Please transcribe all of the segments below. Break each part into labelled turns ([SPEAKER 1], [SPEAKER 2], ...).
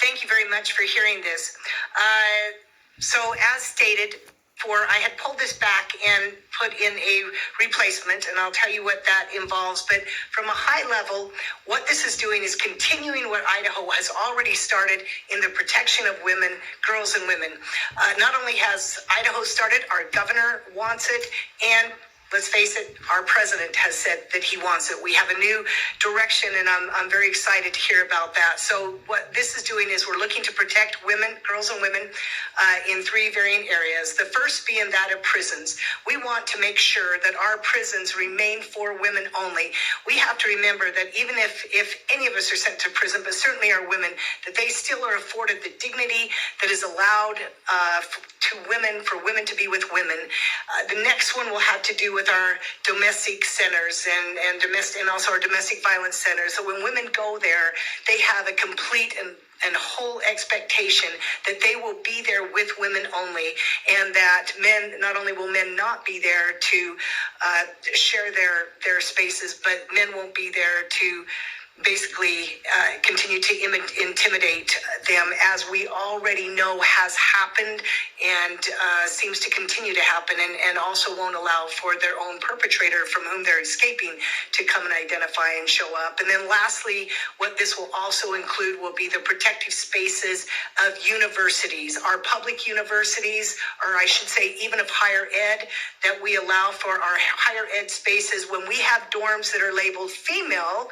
[SPEAKER 1] thank you very much for hearing this. So as stated, I had pulled this back and put in a replacement, and I'll tell you what that involves. But from a high level, what this is doing is continuing what Idaho has already started in the protection of women, girls and women. Not only has Idaho started, our governor wants it, and let's face it, our president has said that he wants it. We have a new direction, and I'm very excited to hear about that. So what this is doing is we're looking to protect women, girls and women, in three varying areas. The first being that of prisons. We want to make sure that our prisons remain for women only. We have to remember that even if any of us are sent to prison, but certainly our women, that they still are afforded the dignity that is allowed to women, for women to be with women. The next one will have to do with our domestic centers and also our domestic violence centers. So when women go there, they have a complete and whole expectation that they will be there with women only, and that men, not only will men not be there to share their spaces, but men won't be there to basically continue to intimidate them, as we already know has happened and seems to continue to happen, and also won't allow for their own perpetrator from whom they're escaping to come and identify and show up. And then lastly, what this will also include will be the protective spaces of universities, our public universities, or I should say even of higher ed, that we allow for our higher ed spaces when we have dorms that are labeled female.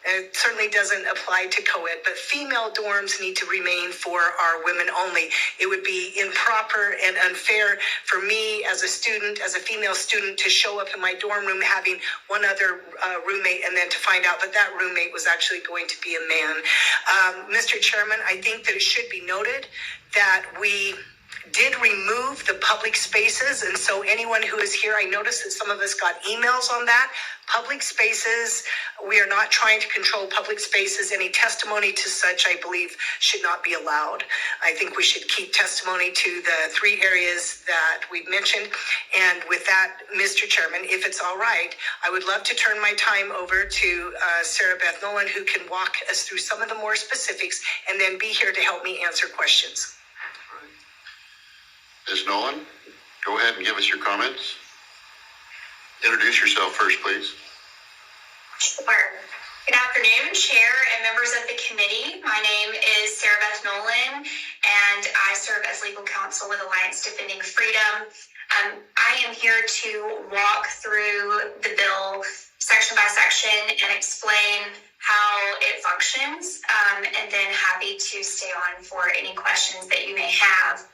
[SPEAKER 1] It certainly doesn't apply to co-ed, but female dorms need to remain for our women only. It would be improper and unfair for me as a student, as a female student, to show up in my dorm room having one other roommate, and then to find out that that roommate was actually going to be a man. Mr. Chairman, I think that it should be noted that we did remove the public spaces, and so anyone who is here, I noticed that some of us got emails on that. Public spaces, we are not trying to control public spaces. Any testimony to such, I believe, should not be allowed. I think we should keep testimony to the three areas that we've mentioned. And with that, Mr. Chairman, if it's all right, I would love to turn my time over to Sarah Beth Nolan, who can walk us through some of the more specifics and then be here to help me answer questions.
[SPEAKER 2] Ms. Nolan, go ahead and give us your comments. Introduce yourself first, please.
[SPEAKER 3] Sure. Good afternoon, Chair and members of the committee. My name is Sarah Beth Nolan, and I serve as legal counsel with Alliance Defending Freedom. I am here to walk through the bill section by section and explain how it functions, and then happy to stay on for any questions that you may have.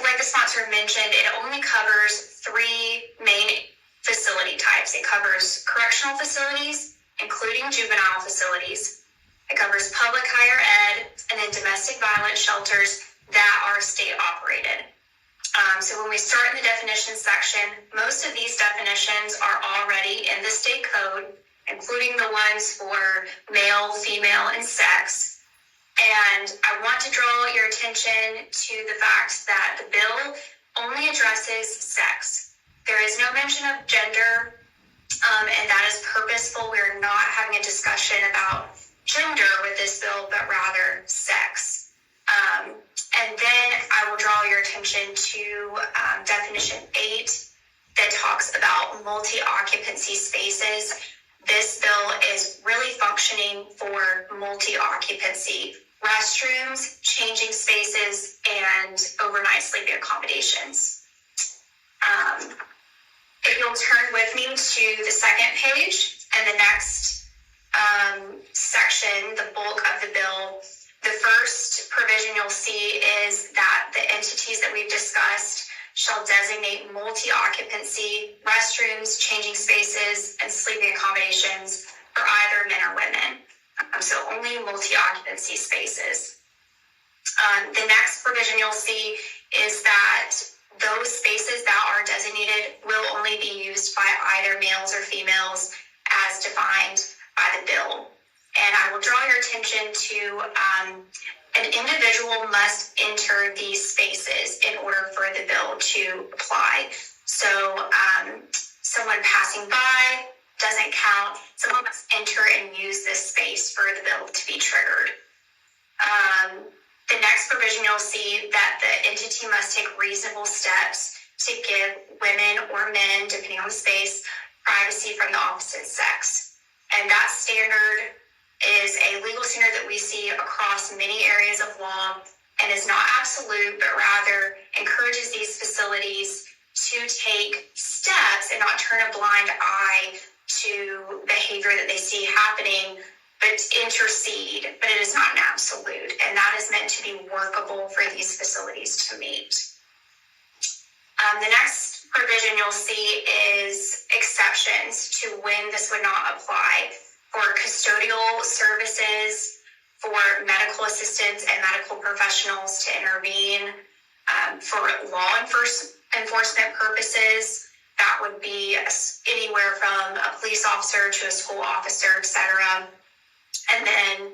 [SPEAKER 3] Like the sponsor mentioned, it only covers three main facility types. It covers correctional facilities, including juvenile facilities. It covers public higher ed, and then domestic violence shelters that are state operated. So when we start in the definitions section, most of these definitions are already in the state code, including the ones for male, female, and sex. And I want to draw your attention to the fact that the bill only addresses sex. There is no mention of gender, and that is purposeful. We're not having a discussion about gender with this bill, but rather sex. And then I will draw your attention to definition 8 that talks about multi-occupancy spaces. This bill is really functioning for multi-occupancy restrooms, changing spaces, and overnight sleeping accommodations. If you'll turn with me to the second page and the next section, the bulk of the bill, the first provision you'll see is that the entities that we've discussed shall designate multi-occupancy restrooms, changing spaces, and sleeping accommodations for either men or women. So only multi-occupancy spaces. The next provision you'll see is that those spaces that are designated will only be used by either males or females as defined by the bill. And I will draw your attention to an individual must enter these spaces in order for the bill to apply. So someone passing by doesn't count. Someone must enter and use this space for the bill to be triggered. provision, you'll see that the entity must take reasonable steps to give women or men, depending on the space, privacy from the opposite sex. And that standard is a legal standard that we see across many areas of law and is not absolute, but rather encourages these facilities to take steps and not turn a blind eye to behavior that they see happening, but intercede. But it is not an absolute, and that is meant to be workable for these facilities to meet. The next provision you'll see is exceptions to when this would not apply. For custodial services, for medical assistants and medical professionals to intervene, for law enforcement purposes, that would be anywhere from a police officer to a school officer, etc. And then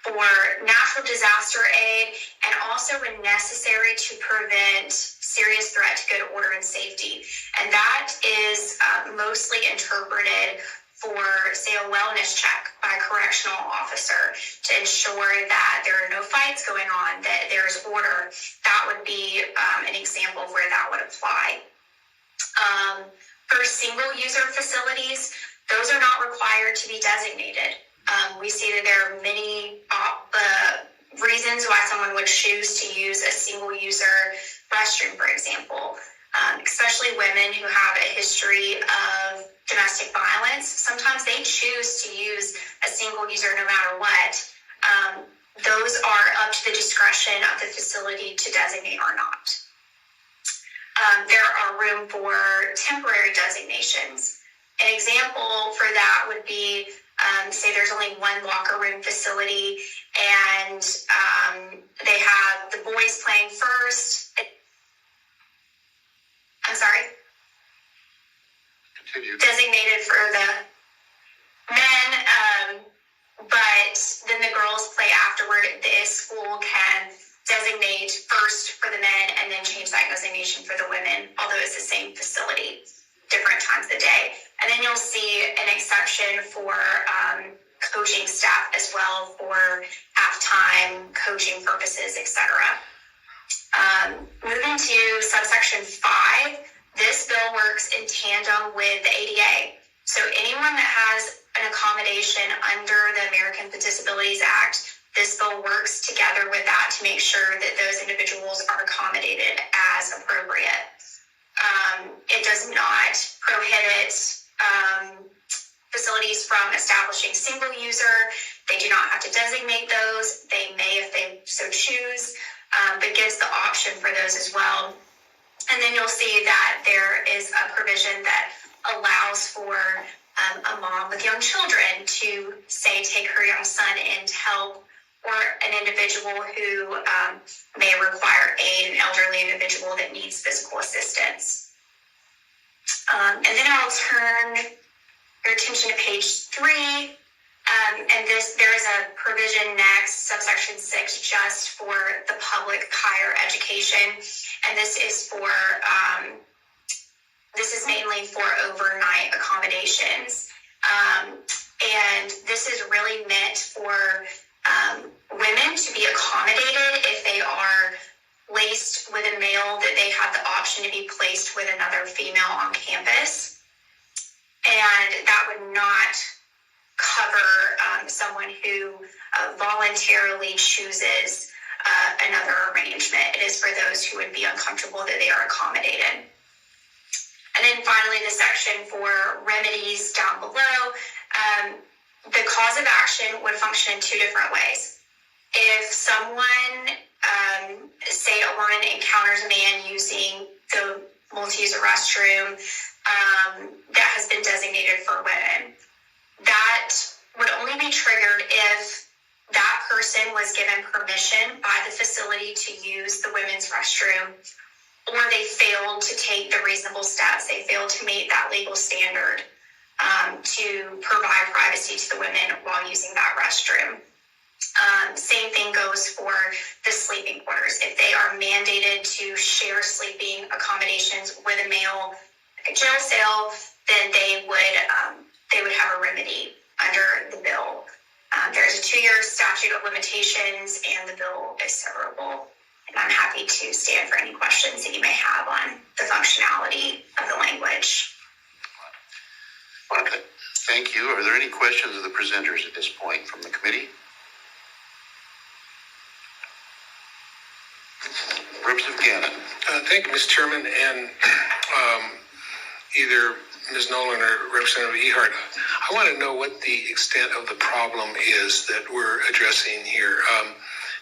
[SPEAKER 3] for natural disaster aid, and also when necessary to prevent serious threat to good order and safety. And that is mostly interpreted for, say, a wellness check by a correctional officer to ensure that there are no fights going on, that there's order. That would be an example of where that would apply. For single-user facilities, those are not required to be designated. We see that there are many reasons why someone would choose to use a single-user restroom, for example, especially women who have a history of domestic violence. Sometimes they choose to use a single user no matter what. Those are up to the discretion of the facility to designate or not. There are room for temporary designations. An example for that would be, say there's only one locker room facility and they have the boys playing first. I'm sorry?
[SPEAKER 2] Continue.
[SPEAKER 3] Designated for the men, but then the girls play afterward. The school can designate first for the men and then change that designation for the women, although it's the same facility, different times of the day. And then you'll see an exception for coaching staff as well for halftime coaching purposes, etc. Moving to subsection 5, this bill works in tandem with the ADA. So anyone that has an accommodation under the American with Disabilities Act, this bill works together with that to make sure that those individuals are accommodated as appropriate. It does not prohibit facilities from establishing single user. They do not have to designate those. They may if they so choose, but gives the option for those as well. And then you'll see that there is a provision that allows for a mom with young children to, say, take her young son in to help, or an individual who may require aid, an elderly individual that needs physical assistance. And then I'll turn your attention to page 3. And there is a provision next, subsection 6, just for the public higher education. And this is for, this is mainly for overnight accommodations. And this is really meant for women to be accommodated if they are laced with a male, that they have the option to be placed with another female on campus. And that would not cover someone who voluntarily chooses another arrangement. It is for those who would be uncomfortable that they are accommodated. And then finally, the section for remedies down below. The cause of action would function in 2 different ways. If someone, say a woman encounters a man using the multi-user restroom that has been designated for women, that would only be triggered if that person was given permission by the facility to use the women's restroom, or they failed to take the reasonable steps. They failed to meet that legal standard to provide privacy to the women while using that restroom. Same thing goes for the sleeping quarters. If they are mandated to share sleeping accommodations with a male jail cell, then they would have a remedy under the bill. There's a 2-year statute of limitations, and the bill is severable. And I'm happy to stand for any questions that you may have on the functionality of the language.
[SPEAKER 2] Okay. Thank you. Are there any questions of the presenters at this point from the committee? Representative Gannon.
[SPEAKER 4] Thank you, Mr. Chairman, and either Ms. Nolan or Representative Ehardt, I want to know what the extent of the problem is that we're addressing here.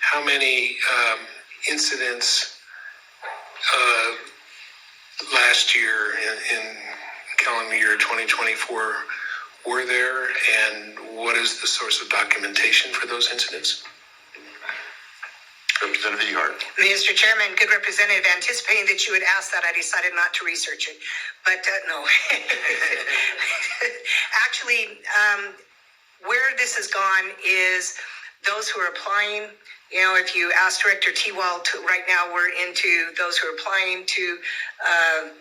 [SPEAKER 4] How many incidents last year in calendar year 2024 were there, and what is the source of documentation for those incidents?
[SPEAKER 2] Representative Ehardt.
[SPEAKER 1] Mr. Chairman, good representative, anticipating that you would ask that, I decided not to research it. But no. Actually, where this has gone is those who are applying. You know, if you ask Director T-Wall, right now we're into those who are applying to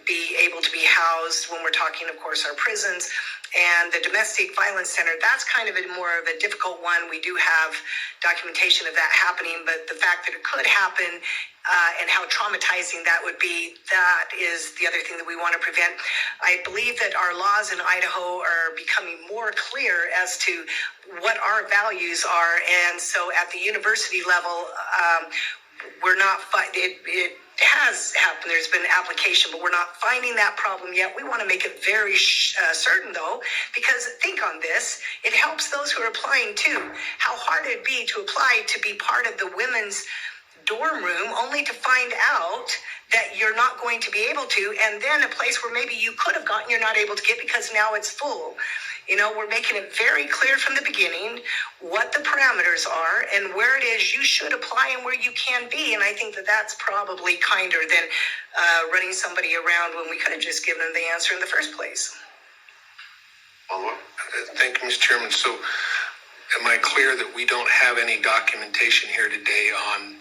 [SPEAKER 1] be able to be housed when we're talking, of course, our prisons. And the Domestic Violence Center, that's kind of more of a difficult one. We do have documentation of that happening, but the fact that it could happen and how traumatizing that would be, that is the other thing that we want to prevent. I believe that our laws in Idaho are becoming more clear as to what our values are. And so at the university level, we're not, it has happened. There's been application, but we're not finding that problem yet. We want to make it very certain, though, because think on this. It helps those who are applying, too. How hard it'd be to apply to be part of the women's dorm room, only to find out that you're not going to be able to, and then a place where maybe you could have gotten, you're not able to get because now it's full. You know, we're making it very clear from the beginning what the parameters are and where it is you should apply and where you can be. And I think that that's probably kinder than running somebody around when we could have just given them the answer in the first place.
[SPEAKER 2] Follow-up?
[SPEAKER 4] Thank you, Mr. Chairman. So am I clear that we don't have any documentation here today on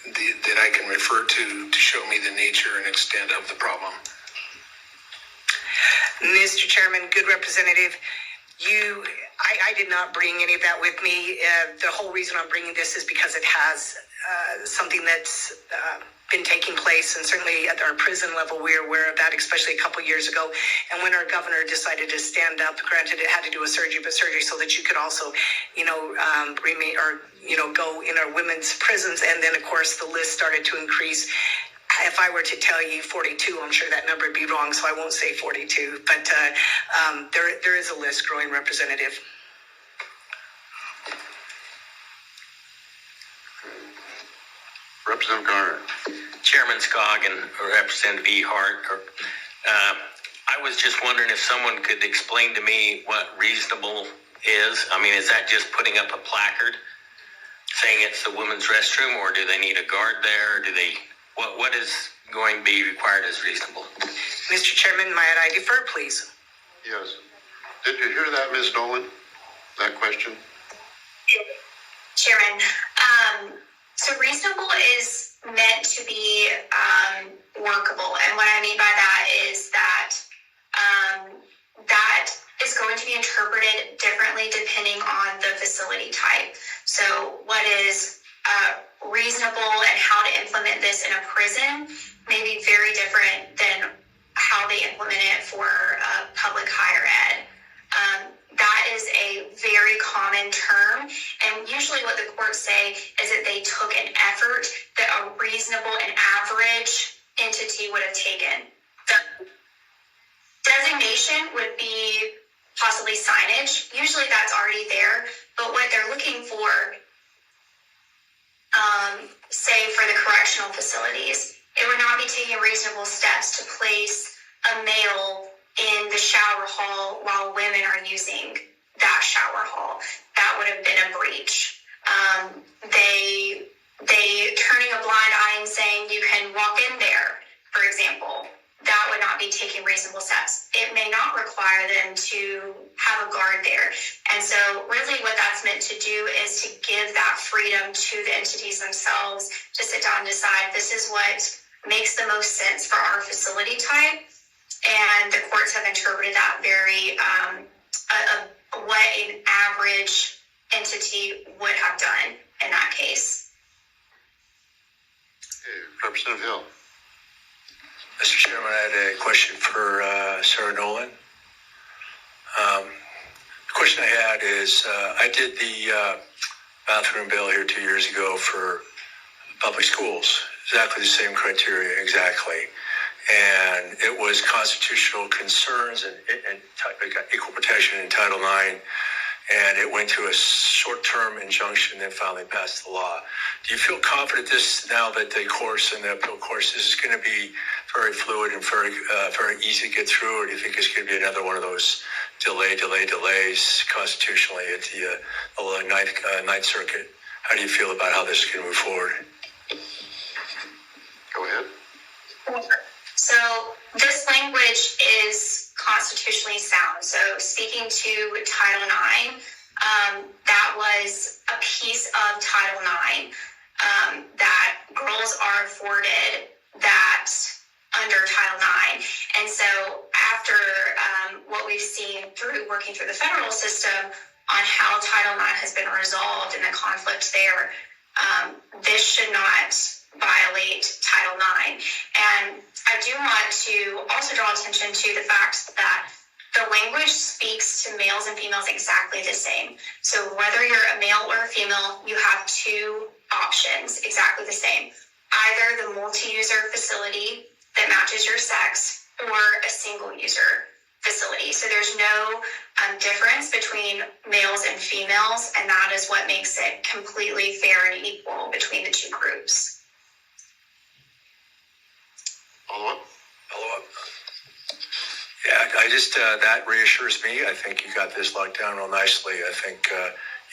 [SPEAKER 4] that I can refer to show me the nature and extent of the problem?
[SPEAKER 1] Mr. Chairman, good representative, I did not bring any of that with me. The whole reason I'm bringing this is because it has something that's been taking place, and certainly at our prison level, we're aware of that, especially a couple years ago. And when our governor decided to stand up, granted it had to do with surgery, but surgery so that you could also, remain or, go in our women's prisons. And then, of course, the list started to increase. If I were to tell you 42, I'm sure that number would be wrong, so I won't say 42. But there is a list growing, Representative.
[SPEAKER 2] Representative Garner.
[SPEAKER 5] Chairman Skog and Representative Ehardt. I was just wondering if someone could explain to me what reasonable is. I mean, is that just putting up a placard saying it's the women's restroom, or do they need a guard there? Do they? What is going to be required as reasonable?
[SPEAKER 1] Mr. Chairman, might I defer, please?
[SPEAKER 2] Yes. Did you hear that, Ms. Nolan? That question?
[SPEAKER 3] Chairman, so reasonable is meant to be workable. And what I mean by that is that that is going to be interpreted differently depending on the facility type. So what is reasonable and how to implement this in a prison may be very different than how they implement it for public higher ed. That is a very common term, and usually what the courts say is that they took an effort that a reasonable and average entity would have taken. The designation would be possibly signage. Usually that's already there, but what they're looking for, say for the correctional facilities, it would not be taking reasonable steps to place a male in the shower hall while women are using that shower hall. That would have been a breach. They turning a blind eye and saying you can walk in there, for example, that would not be taking reasonable steps. It may not require them to have a guard there. And so really what that's meant to do is to give that freedom to the entities themselves to sit down and decide this is what makes the most sense for our facility type. And the courts have interpreted that very what an average entity would have done in that case.
[SPEAKER 2] Representative Hill.
[SPEAKER 6] Mr. Chairman, I had a question for Sarah Nolan. The question I had is, I did the bathroom bill here 2 years ago for public schools, exactly the same criteria, exactly. And it was constitutional concerns and equal protection in Title IX. And it went to a short-term injunction, then finally passed the law. Do you feel confident now that the course and the appeal course is going to be very fluid and very easy to get through, or do you think it's going to be another one of those delays constitutionally at the Ninth Circuit? How do you feel about how this can move forward?
[SPEAKER 2] Go ahead.
[SPEAKER 3] So this language is constitutionally sound. So speaking to Title IX, that was a piece of Title IX that girls are afforded that under Title IX. And so after what we've seen through working through the federal system on how Title IX has been resolved and the conflict there, this should not violate Title IX. And I do want to also draw attention to the fact that the language speaks to males and females exactly the same. So whether you're a male or a female, you have two options, exactly the same. Either the multi-user facility that matches your sex or a single-user facility. So there's no difference between males and females, and that is what makes it completely fair and equal between the two groups.
[SPEAKER 2] Follow up.
[SPEAKER 6] Yeah, I just, that reassures me. I think you got this locked down real nicely. I think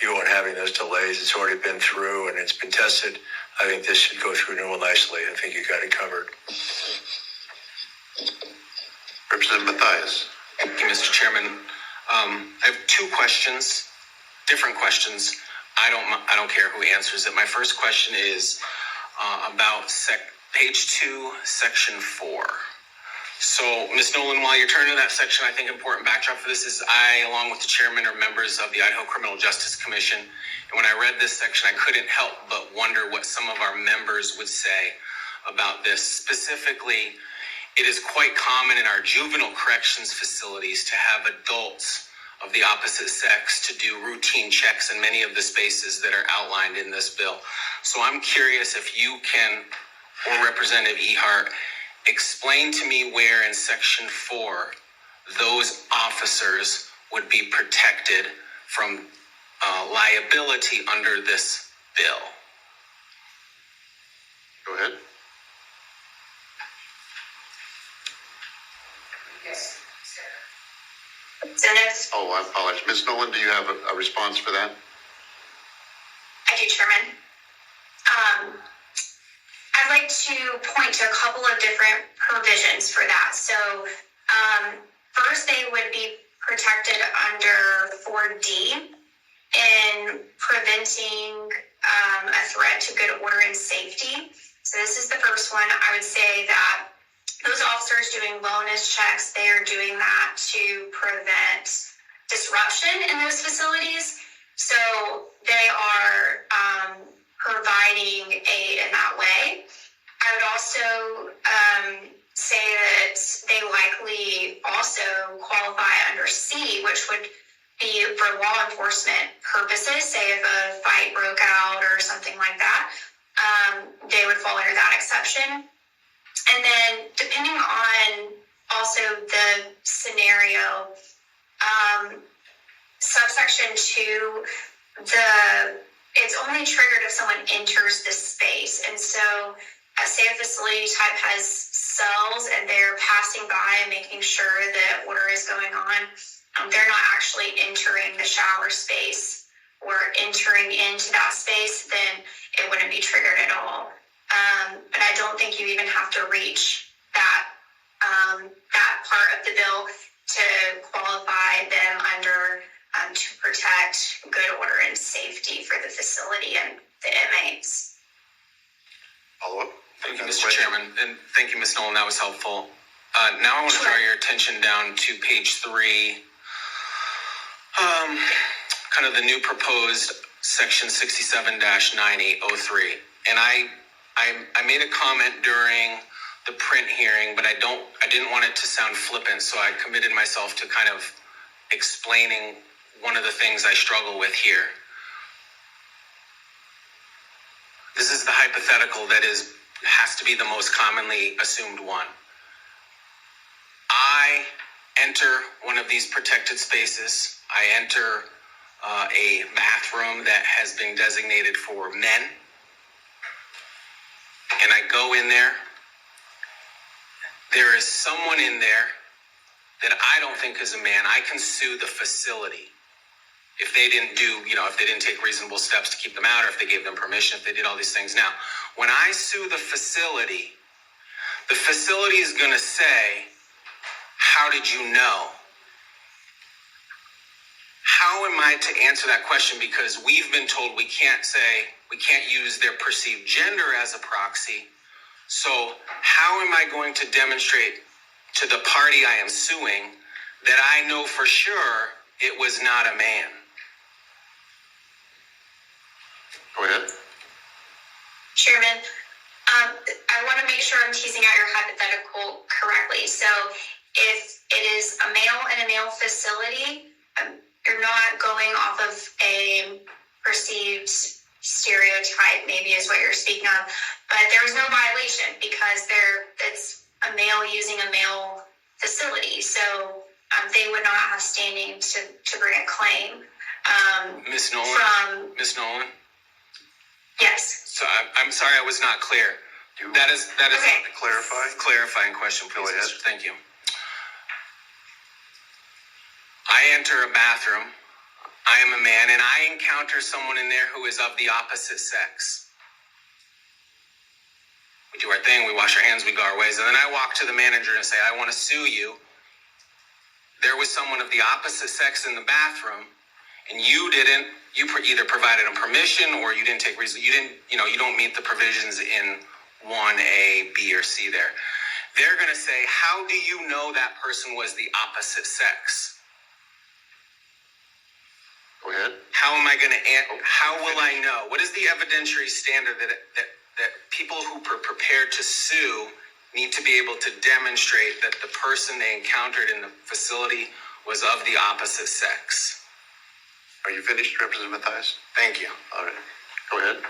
[SPEAKER 6] you won't have any of those delays. It's already been through and it's been tested. I think this should go through real nicely. I think you got it covered.
[SPEAKER 2] Representative Mathias.
[SPEAKER 7] Thank you, Mr. Chairman. I have two questions, different questions. I don't care who answers it. My first question is about page 2, section 4. So, Ms. Nolan, while you're turning to that section, I think important backdrop for this is I, along with the chairman, are members of the Idaho Criminal Justice Commission. And when I read this section, I couldn't help but wonder what some of our members would say about this. Specifically, it is quite common in our juvenile corrections facilities to have adults of the opposite sex to do routine checks in many of the spaces that are outlined in this bill. So I'm curious if you can, or Representative Ehardt, explain to me where in section 4 those officers would be protected from liability under this bill.
[SPEAKER 2] Go ahead.
[SPEAKER 3] Yes. So next,
[SPEAKER 2] Oh, I apologize. Ms. Nolan, do you have a response for that?
[SPEAKER 3] I do, Chairman. I'd like to point to a couple of different provisions for that. So first, they would be protected under 4D in preventing a threat to good order and safety. So this is the first one. I would say that those officers doing wellness checks, they are doing that to prevent disruption in those facilities. So they are providing aid in that way. I would also say that they likely also qualify under C, which would be for law enforcement purposes. Say if a fight broke out or something like that, they would fall under that exception. And then depending on also the scenario, subsection 2, it's only triggered if someone enters the space. And so say a facility type has cells and they're passing by and making sure that order is going on. They're not actually entering the shower space or entering into that space, then it wouldn't be triggered at all. But I don't think you even have to reach that part of the bill to qualify them under to protect good order and safety for the facility and the inmates.
[SPEAKER 2] Follow up.
[SPEAKER 7] Thank you, Mr. Chairman, and thank you, Ms. Nolan. That was helpful. Now I want to draw your attention down to page 3, kind of the new proposed section 67-9803. And I I made a comment during the print hearing, but I didn't want it to sound flippant, so I committed myself to kind of explaining one of the things I struggle with here. This is the hypothetical that has to be the most commonly assumed one. I enter one of these protected spaces. I enter a bathroom that has been designated for men. And I go in there. There is someone in there that I don't think is a man. I can sue the facility if they didn't if they didn't take reasonable steps to keep them out, or if they gave them permission, if they did all these things. Now, when I sue the facility is going to say, how did you know? How am I to answer that question? Because we've been told we can't use their perceived gender as a proxy. So how am I going to demonstrate to the party I am suing that I know for sure it was not a man?
[SPEAKER 2] Go ahead.
[SPEAKER 3] Chairman, I want to make sure I'm teasing out your hypothetical correctly. So if it is a male in a male facility, you're not going off of a perceived stereotype, maybe is what you're speaking of, but there is no violation because it's a male using a male facility. So they would not have standing to bring a claim.
[SPEAKER 7] Ms. Nolan? Ms. Nolan?
[SPEAKER 3] Yes.
[SPEAKER 7] So I'm sorry I was not clear. That is
[SPEAKER 3] Okay.
[SPEAKER 7] clarifying question, please.
[SPEAKER 2] Go ahead.
[SPEAKER 7] Thank you. I enter a bathroom. I am a man, and I encounter someone in there who is of the opposite sex. We do our thing, we wash our hands, we go our ways, and then I walk to the manager and say, I want to sue you. There was someone of the opposite sex in the bathroom, and you either provided them permission or you didn't take reason. You don't meet the provisions in 1A, B, or C there. They're going to say, how do you know that person was the opposite sex?
[SPEAKER 2] Go ahead.
[SPEAKER 7] How will I know? What is the evidentiary standard that people who are prepared to sue need to be able to demonstrate that the person they encountered in the facility was of the opposite sex?
[SPEAKER 2] Are you finished, Representative Mathias?
[SPEAKER 7] Thank you.
[SPEAKER 2] All right. Go ahead.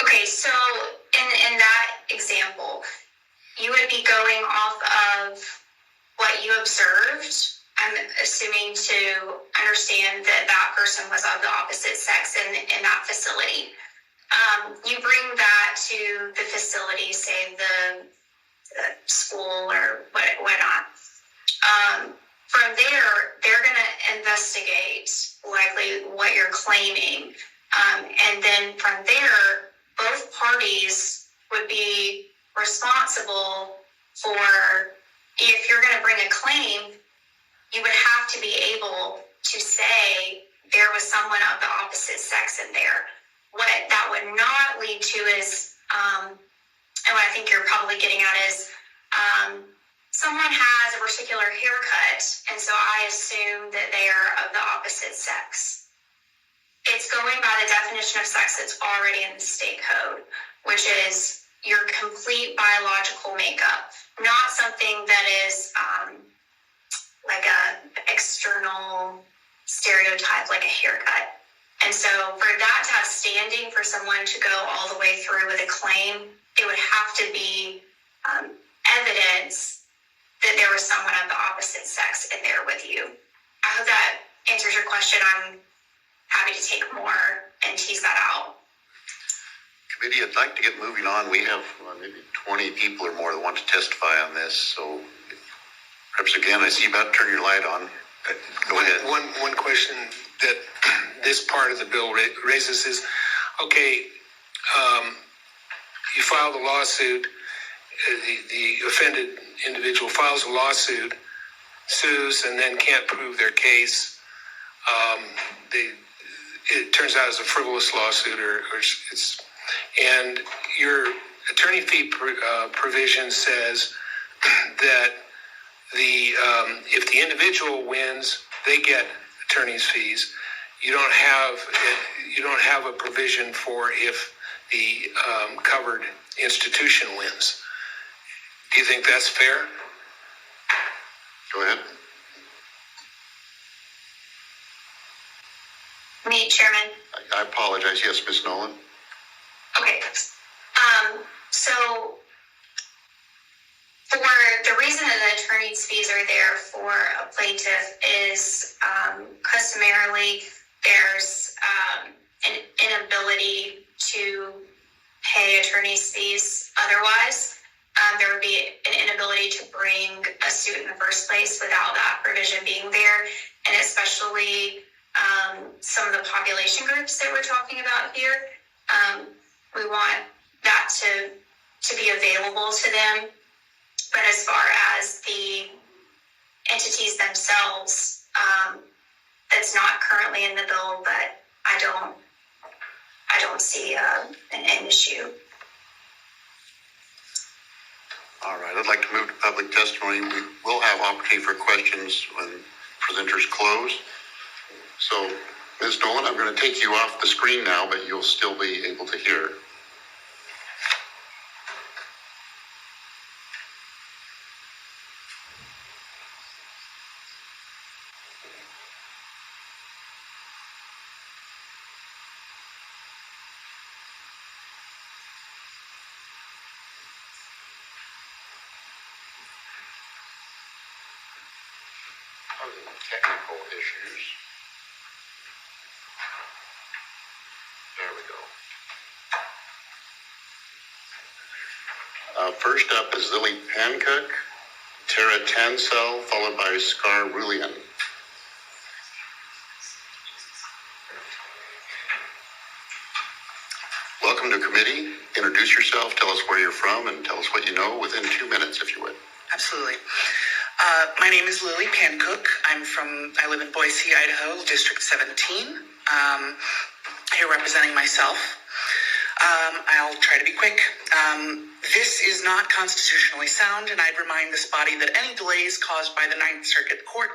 [SPEAKER 3] Okay, so in that example, you would be going off of what you observed. I'm assuming to understand that person was of the opposite sex in that facility. You bring that to the facility, say the school or whatnot. From there, they're going to investigate likely what you're claiming. And then from there, both parties would be responsible for, if you're going to bring a claim, you would have to be able to say there was someone of the opposite sex in there. What that would not lead to is, and what I think you're probably getting at is, someone has a particular haircut, and so I assume that they are of the opposite sex. It's going by the definition of sex that's already in the state code, which is your complete biological makeup, not something that is like a external stereotype, like a haircut. And so for that to have standing, for someone to go all the way through with a claim, it would have to be evidence that there was someone of the opposite sex in there with you. I hope that answers your question. I'm happy to take more and tease that out.
[SPEAKER 2] Committee, I'd like to get moving on. We have maybe 20 people or more that want to testify on this. So, perhaps again, I see you about to turn your light on. Go ahead.
[SPEAKER 4] One question that this part of the bill raises is, okay, you file the lawsuit, the offended individual files a lawsuit, sues, and then can't prove their case. It turns out it's a frivolous lawsuit, and your attorney fee provision says that if the individual wins, they get attorney's fees. You don't have you don't have a provision for if the covered institution wins. Do you think that's fair?
[SPEAKER 2] Go ahead.
[SPEAKER 3] Me, Chairman.
[SPEAKER 2] I apologize. Yes, Ms. Nolan.
[SPEAKER 3] Okay. So for the reason that the attorney's fees are there for a plaintiff is customarily there's an inability to pay attorney's fees otherwise. There would be an inability to bring a suit in the first place without that provision being there, and especially some of the population groups that we're talking about here. We want that to be available to them. But as far as the entities themselves, that's not currently in the bill, but I don't see an issue.
[SPEAKER 2] All right. I'd like to move to public testimony. We will have opportunity for questions when presenters close. So, Ms. Nolan, I'm going to take you off the screen now, but you'll still be able to hear. Technical issues. There we go. First up is Lily Pancook, Tara Tansell, followed by Scar Rulian. Welcome to committee. Introduce yourself, tell us where you're from, and tell us what you know within 2 minutes, if you would.
[SPEAKER 8] Absolutely. My name is Lily Pancook. I live in Boise, Idaho, District 17. Here representing myself. I'll try to be quick. This is not constitutionally sound, and I'd remind this body that any delays caused by the Ninth Circuit Court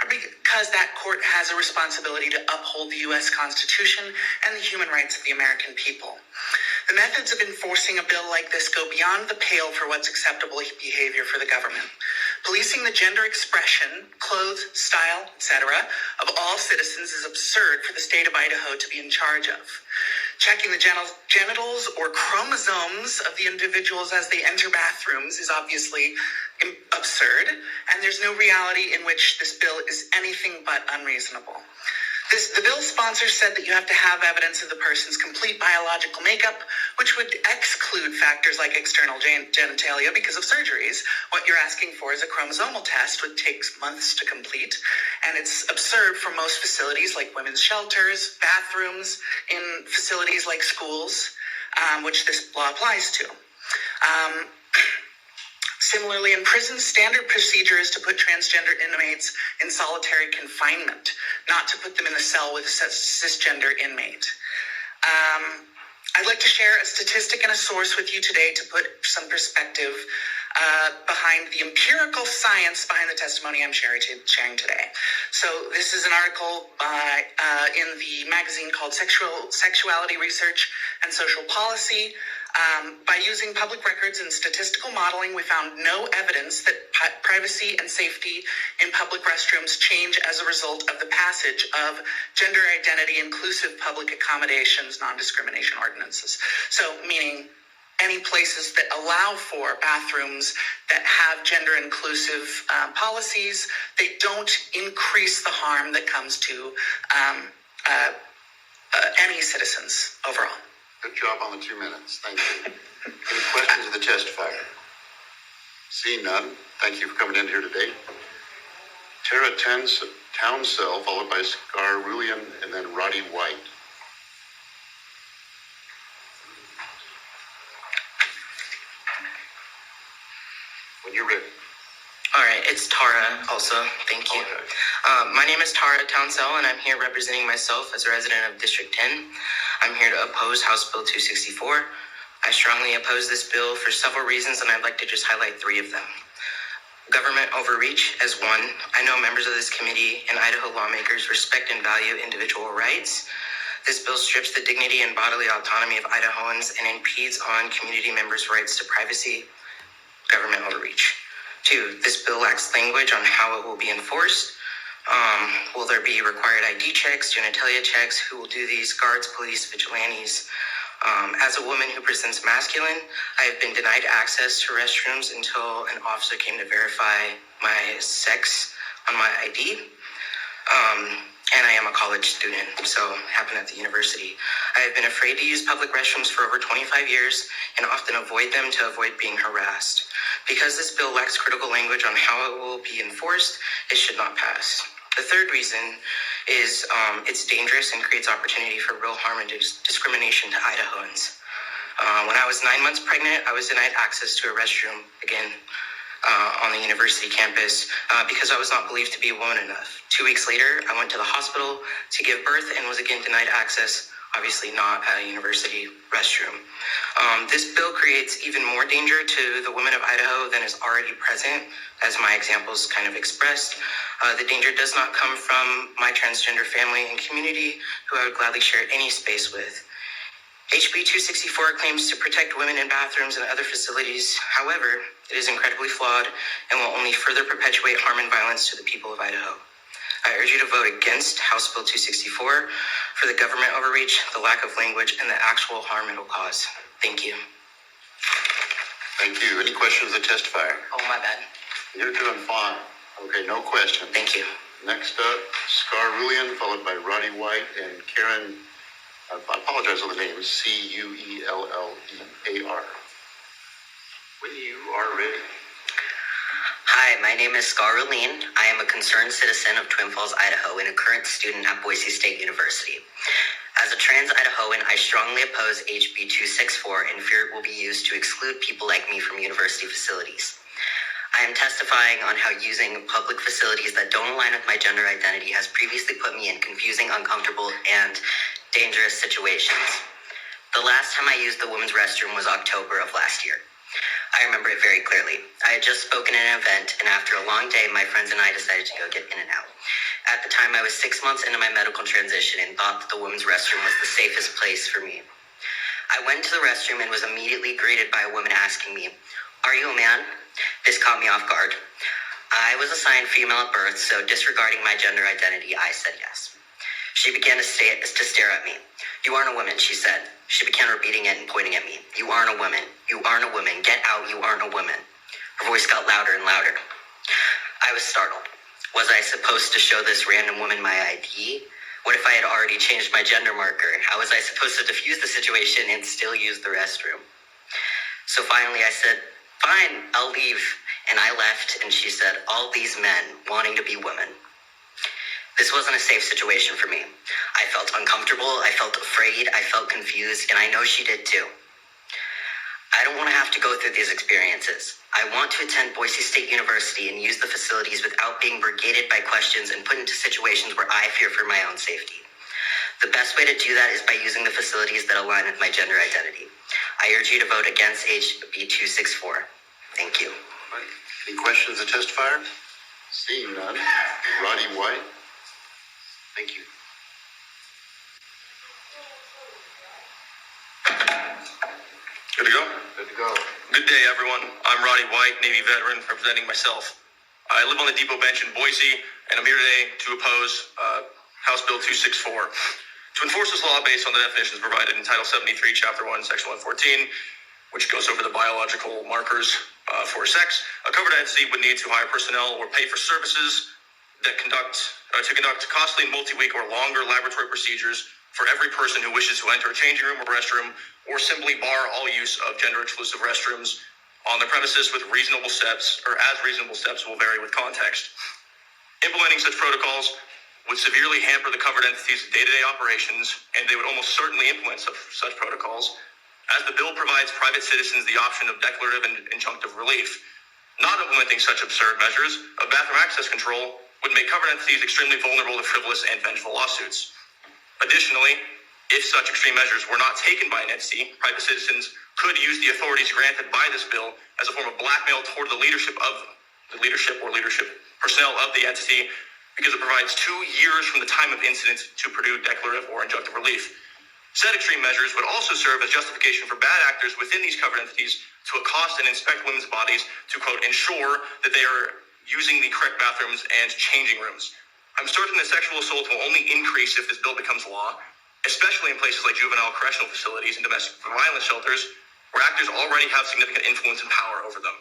[SPEAKER 8] are because that court has a responsibility to uphold the U.S. Constitution and the human rights of the American people. The methods of enforcing a bill like this go beyond the pale for what's acceptable behavior for the government. Policing the gender expression, clothes, style, etc. of all citizens is absurd for the state of Idaho to be in charge of. Checking the genitals or chromosomes of the individuals as they enter bathrooms is obviously absurd, and there's no reality in which this bill is anything but unreasonable. The bill's sponsor said that you have to have evidence of the person's complete biological makeup, which would exclude factors like external genitalia because of surgeries. What you're asking for is a chromosomal test, which takes months to complete, and it's absurd for most facilities like women's shelters, bathrooms, in facilities like schools, which this law applies to. Similarly, in prisons, standard procedure is to put transgender inmates in solitary confinement, not to put them in a cell with a cisgender inmate. I'd like to share a statistic and a source with you today to put some perspective behind the empirical science behind the testimony I'm sharing today. So this is an article in the magazine called Sexuality Research and Social Policy. By using public records and statistical modeling, we found no evidence that privacy and safety in public restrooms change as a result of the passage of gender identity inclusive public accommodations non-discrimination ordinances. So meaning any places that allow for bathrooms that have gender inclusive policies, they don't increase the harm that comes to any citizens overall.
[SPEAKER 2] Good job on the 2 minutes. Thank you. Any questions of the testifier? Seeing none, thank you for coming in here today. Tara Townsell, followed by Scar Rulian, and then Roddy White. When you're ready.
[SPEAKER 9] All right, it's Tara also. Thank you.
[SPEAKER 2] Okay.
[SPEAKER 9] My name is Tara Townsell, and I'm here representing myself as a resident of District 10. I'm here to oppose House Bill 264. I strongly oppose this bill for several reasons, and I'd like to just highlight 3 of them. Government overreach as one. I know members of this committee and Idaho lawmakers respect and value individual rights. This bill strips the dignity and bodily autonomy of Idahoans and impedes on community members' rights to privacy, government overreach. 2, this bill lacks language on how it will be enforced. Will there be required ID checks, genitalia checks? Who will do these? Guards, police, vigilantes? As a woman who presents masculine, I have been denied access to restrooms until an officer came to verify my sex on my ID. And I am a college student, so it happened at the university. I have been afraid to use public restrooms for over 25 years and often avoid them to avoid being harassed. Because this bill lacks critical language on how it will be enforced, it should not pass. The third reason is it's dangerous and creates opportunity for real harm and discrimination to Idahoans. When I was 9 months pregnant, I was denied access to a restroom, again, on the university campus because I was not believed to be a woman enough. 2 weeks later, I went to the hospital to give birth and was again denied access, obviously not at a university restroom. This bill creates even more danger to the women of Idaho than is already present, as my examples kind of expressed. The danger does not come from my transgender family and community, who I would gladly share any space with. HB 264 claims to protect women in bathrooms and other facilities. However, it is incredibly flawed and will only further perpetuate harm and violence to the people of Idaho. I urge you to vote against House Bill 264 for the government overreach, the lack of language, and the actual harm it will cause. Thank you.
[SPEAKER 2] Thank you. Any questions of the testifier?
[SPEAKER 9] Oh, my bad.
[SPEAKER 2] You're doing fine. Okay, no question.
[SPEAKER 9] Thank you.
[SPEAKER 2] Next up, Scar Rulian, followed by Roddy White and Karen, I apologize on the name, Cuellear. When you are ready.
[SPEAKER 10] Hi, my name is Scar Rulian. I am a concerned citizen of Twin Falls, Idaho, and a current student at Boise State University. As a trans Idahoan, I strongly oppose HB 264 and fear it will be used to exclude people like me from university facilities. I am testifying on how using public facilities that don't align with my gender identity has previously put me in confusing, uncomfortable, and dangerous situations. The last time I used the women's restroom was October of last year. I remember it very clearly. I had just spoken at an event, and after a long day, my friends and I decided to go get in and out. At the time, I was 6 months into my medical transition and thought that the women's restroom was the safest place for me. I went to the restroom and was immediately greeted by a woman asking me, "Are you a man?" This caught me off guard. I was assigned female at birth, so disregarding my gender identity, I said yes. She began to stare at me. "You aren't a woman," she said. She began repeating it and pointing at me. "You aren't a woman. You aren't a woman. Get out. You aren't a woman." Her voice got louder and louder. I was startled. Was I supposed to show this random woman my ID? What if I had already changed my gender marker? How was I supposed to defuse the situation and still use the restroom? So finally I said, "Fine, I'll leave." And I left, and she said, "All these men wanting to be women." This wasn't a safe situation for me. I felt uncomfortable, I felt afraid, I felt confused, and I know she did too. I don't want to have to go through these experiences. I want to attend Boise State University and use the facilities without being brigaded by questions and put into situations where I fear for my own safety. The best way to do that is by using the facilities that align with my gender identity. I urge you to vote against HB 264. Thank you.
[SPEAKER 2] Any questions of the testifier? Seeing none. Roddy White. Thank you.
[SPEAKER 11] Good to go?
[SPEAKER 2] Good to go.
[SPEAKER 11] Good day, everyone. I'm Roddy White, Navy veteran, representing myself. I live on the depot bench in Boise, and I'm here today to oppose House Bill 264. To enforce this law based on the definitions provided in Title 73, Chapter 1, Section 114, which goes over the biological markers for sex, a covered entity would need to hire personnel or pay for services that conduct costly multi-week or longer laboratory procedures for every person who wishes to enter a changing room or restroom, or simply bar all use of gender-exclusive restrooms on the premises with reasonable steps, or as reasonable steps will vary with context. Implementing such protocols would severely hamper the covered entity's day-to-day operations, and they would almost certainly implement such protocols, as the bill provides private citizens the option of declarative and injunctive relief. Not implementing such absurd measures of bathroom access control would make covered entities extremely vulnerable to frivolous and vengeful lawsuits. Additionally, if such extreme measures were not taken by an entity, private citizens could use the authorities granted by this bill as a form of blackmail toward the leadership personnel of the entity because it provides 2 years from the time of incident to produce declarative or injunctive relief. Said extreme measures would also serve as justification for bad actors within these covered entities to accost and inspect women's bodies to, quote, ensure that they are using the correct bathrooms and changing rooms. I'm certain that sexual assault will only increase if this bill becomes law, especially in places like juvenile correctional facilities and domestic violence shelters, where actors already have significant influence and power over them.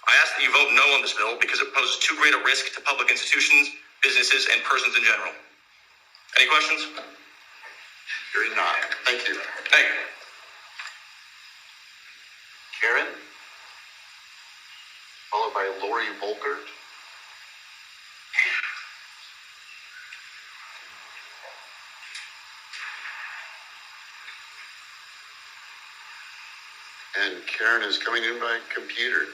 [SPEAKER 11] I ask that you vote no on this bill because it poses too great a risk to public institutions, businesses, and persons in general. Any questions?
[SPEAKER 2] Hearing none. Thank you.
[SPEAKER 11] Thank you.
[SPEAKER 2] Karen, followed by Lori Volkert. And Karen is coming in by computer.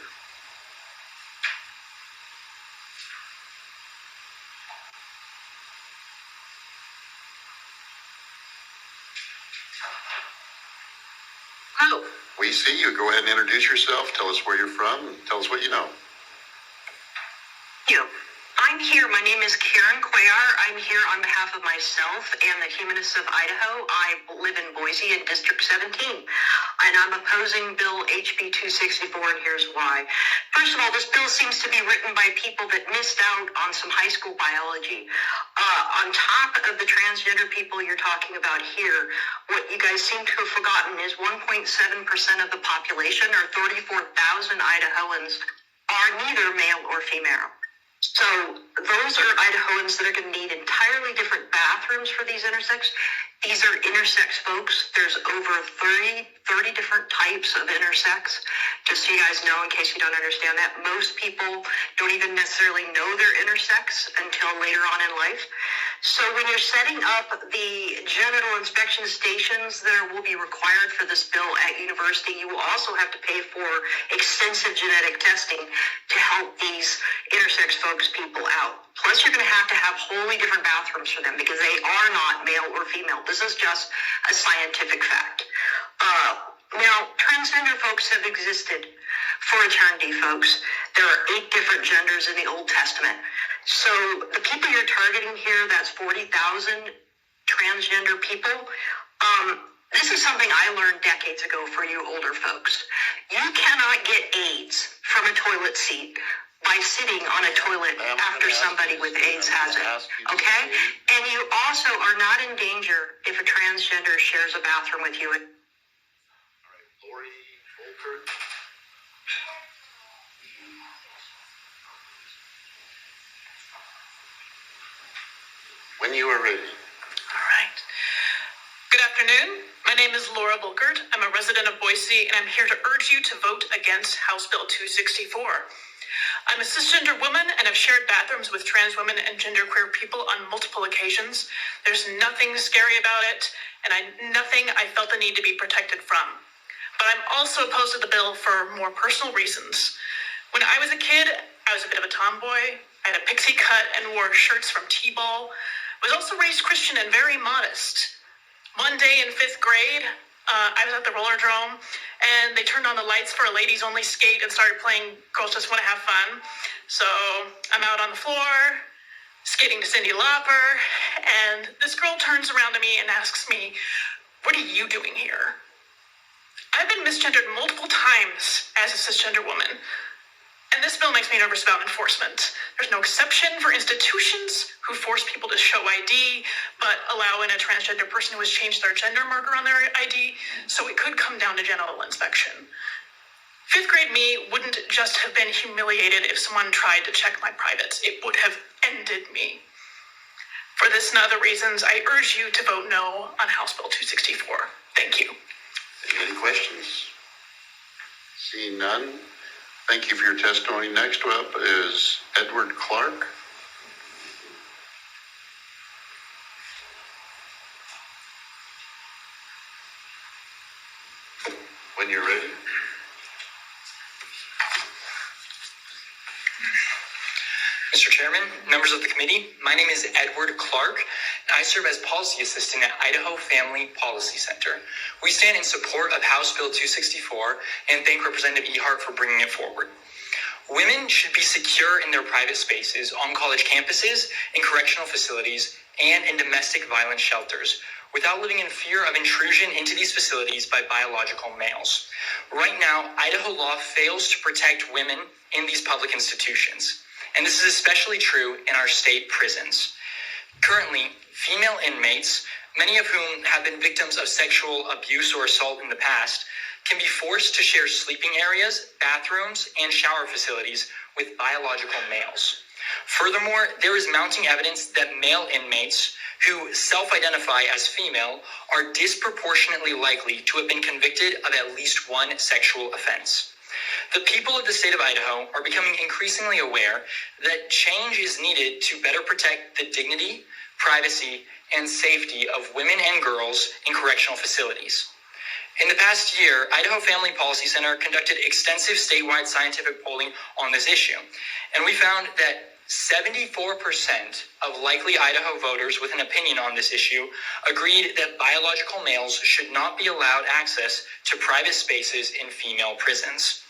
[SPEAKER 12] Hello.
[SPEAKER 2] We see you. Go ahead and introduce yourself. Tell us where you're from. And tell us what you know.
[SPEAKER 12] I'm here. My name is Karen Cuellar. I'm here on behalf of myself and the Humanists of Idaho. I live in Boise in District 17, and I'm opposing Bill HB 264, and here's why. First of all, this bill seems to be written by people that missed out on some high school biology. On top of the transgender people you're talking about here, what you guys seem to have forgotten is 1.7% of the population, or 34,000 Idahoans, are neither male or female. So those are Idahoans that are going to need entirely different bathrooms for these intersex. These are intersex folks. There's over 30 different types of intersex. Just so you guys know, in case you don't understand that, most people don't even necessarily know they're intersex until later on in life. So when you're setting up the genital inspection stations that will be required for this bill at university, you will also have to pay for extensive genetic testing to help these intersex folks people out. Plus, you're going to have wholly different bathrooms for them because they are not male or female. This is just a scientific fact. Now, transgender folks have existed for eternity, folks. There are 8 different genders in the Old Testament. So the people you're targeting here, that's 40,000 transgender people. This is something I learned decades ago for you older folks. You cannot get AIDS from a toilet seat by sitting on a toilet after somebody with AIDS has it, okay? And you also are not in danger if a transgender shares a bathroom with you.
[SPEAKER 2] All right, Lori Volkert. When you are ready.
[SPEAKER 13] All right. Good afternoon. My name is Laura Volkert. I'm a resident of Boise, and I'm here to urge you to vote against House Bill 264. I'm a cisgender woman and have shared bathrooms with trans women and genderqueer people on multiple occasions. There's nothing scary about it, and nothing I felt the need to be protected from. But I'm also opposed to the bill for more personal reasons. When I was a kid, I was a bit of a tomboy. I had a pixie cut and wore shirts from T-ball. I was also raised Christian and very modest. One day in 5th grade, I was at the roller drome, and they turned on the lights for a ladies-only skate and started playing Girls Just Want to Have Fun. So I'm out on the floor, skating to Cyndi Lauper, and this girl turns around to me and asks me, "What are you doing here?" I've been misgendered multiple times as a cisgender woman, and this bill makes me nervous about enforcement. There's no exception for institutions who force people to show ID, but allow in a transgender person who has changed their gender marker on their ID, so it could come down to genital inspection. 5th grade me wouldn't just have been humiliated if someone tried to check my privates. It would have ended me. For this and other reasons, I urge you to vote no on House Bill 264. Thank you.
[SPEAKER 2] Any questions? Seeing none. Thank you for your testimony. Next up is Edward Clark. When you're ready.
[SPEAKER 14] Mr. Chairman, members of the committee, my name is Edward Clark, and I serve as policy assistant at Idaho Family Policy Center. We stand in support of House Bill 264 and thank Representative Ehardt for bringing it forward. Women should be secure in their private spaces, on college campuses, in correctional facilities, and in domestic violence shelters, without living in fear of intrusion into these facilities by biological males. Right now, Idaho law fails to protect women in these public institutions, and this is especially true in our state prisons. Currently, female inmates, many of whom have been victims of sexual abuse or assault in the past, can be forced to share sleeping areas, bathrooms, and shower facilities with biological males. Furthermore, there is mounting evidence that male inmates who self-identify as female are disproportionately likely to have been convicted of at least one sexual offense. The people of the state of Idaho are becoming increasingly aware that change is needed to better protect the dignity, privacy, and safety of women and girls in correctional facilities. In the past year, Idaho Family Policy Center conducted extensive statewide scientific polling on this issue, and we found that 74% of likely Idaho voters with an opinion on this issue agreed that biological males should not be allowed access to private spaces in female prisons.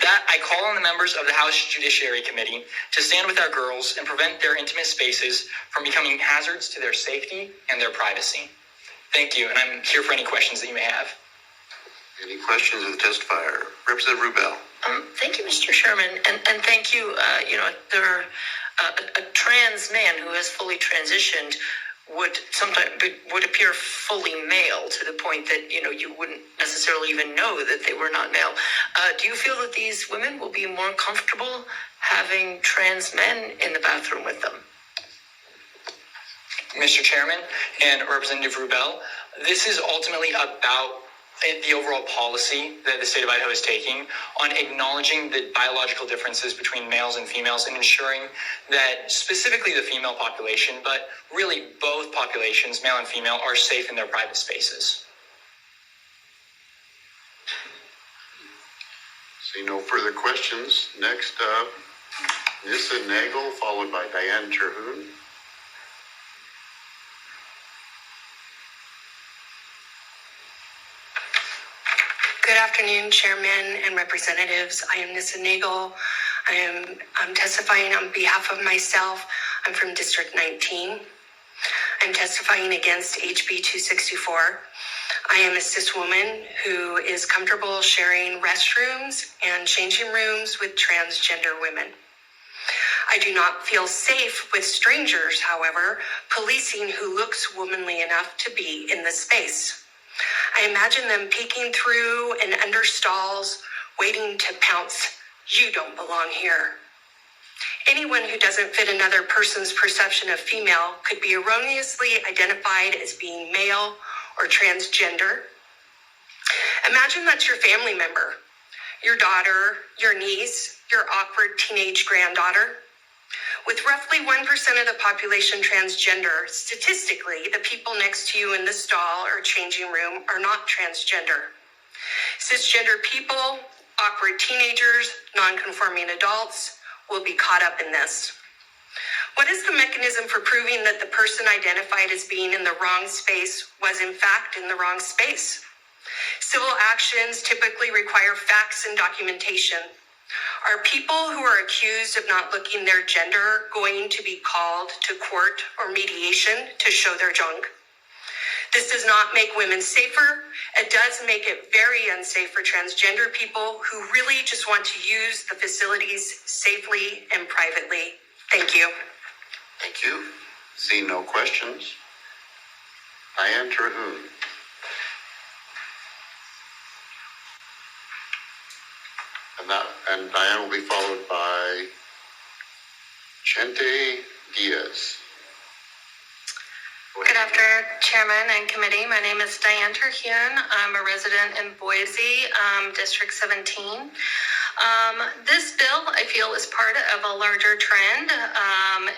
[SPEAKER 14] That I call on the members of the House Judiciary Committee to stand with our girls and prevent their intimate spaces from becoming hazards to their safety and their privacy. Thank you, and I'm here for any questions that you may have.
[SPEAKER 2] Any questions of the testifier? Representative Rubel.
[SPEAKER 15] Thank you, Mr. Sherman, and thank you. There a trans man who has fully transitioned would appear fully male to the point that you wouldn't necessarily even know that they were not male. Do you feel that these women will be more comfortable having trans men in the bathroom with them?
[SPEAKER 14] Mr. Chairman and Representative Rubel, this is ultimately about the overall policy that the state of Idaho is taking on acknowledging the biological differences between males and females and ensuring that specifically the female population, but really both populations, male and female, are safe in their private spaces.
[SPEAKER 2] See no further questions. Next up, Nissa Nagel, followed by Diane Terhune.
[SPEAKER 16] Good afternoon, Chairman and Representatives. I am Nissa Nagel. I'm testifying on behalf of myself. I'm from District 19. I'm testifying against HB 264. I am a cis woman who is comfortable sharing restrooms and changing rooms with transgender women. I do not feel safe with strangers, however, policing who looks womanly enough to be in the space. I imagine them peeking through and under stalls, waiting to pounce. You don't belong here. Anyone who doesn't fit another person's perception of female could be erroneously identified as being male or transgender. Imagine that's your family member, your daughter, your niece, your awkward teenage granddaughter. With roughly 1% of the population transgender, statistically, the people next to you in the stall or changing room are not transgender. Cisgender people, awkward teenagers, non-conforming adults will be caught up in this. What is the mechanism for proving that the person identified as being in the wrong space was in fact in the wrong space? Civil actions typically require facts and documentation. Are people who are accused of not looking their gender going to be called to court or mediation to show their junk? This does not make women safer. It does make it very unsafe for transgender people who really just want to use the facilities safely and privately. Thank you.
[SPEAKER 2] Thank you. Seeing no questions. Diane Terhune. And Diane will be followed by Chente Diaz.
[SPEAKER 16] Good afternoon, Chairman and Committee. My name is Diane Terhune. I'm a resident in Boise, District 17. This bill, I feel, is part of a larger trend.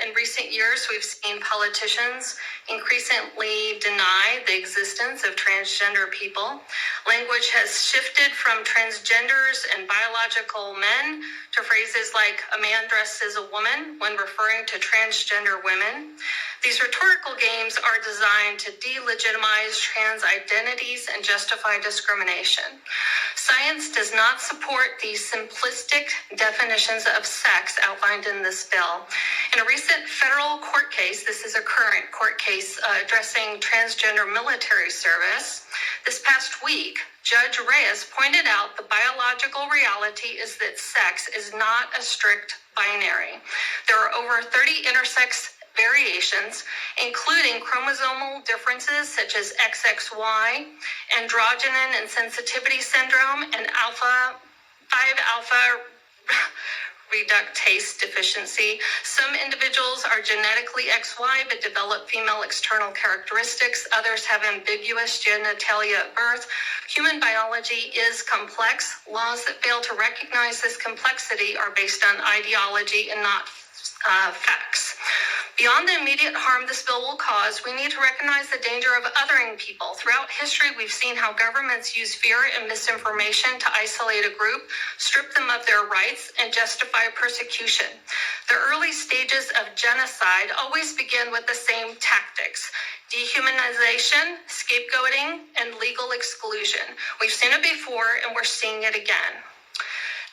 [SPEAKER 16] In recent years, we've seen politicians increasingly deny the existence of transgender people. Language has shifted from transgenders and biological men to phrases like a man dressed as a woman when referring to transgender women. These rhetorical games are designed to delegitimize trans identities and justify discrimination. Science does not support the simplistic definitions of sex outlined in this bill. In a recent federal court case, this is a current court case addressing transgender military service, this past week, Judge Reyes pointed out the biological reality is that sex is not a strict binary. There are over 30 intersex variations, including chromosomal differences such as XXY, androgenin and sensitivity syndrome, and 5-alpha reductase deficiency. Some individuals are genetically XY but develop female external characteristics. Others have ambiguous genitalia at birth. Human biology is complex. Laws that fail to recognize this complexity are based on ideology and not facts. Beyond the immediate harm this bill will cause, we need to recognize the danger of othering people. Throughout history, we've seen how governments use fear and misinformation to isolate a group, strip them of their rights, and justify persecution. The early stages of genocide always begin with the same tactics: dehumanization, scapegoating, and legal exclusion. We've seen it before, and we're seeing it again.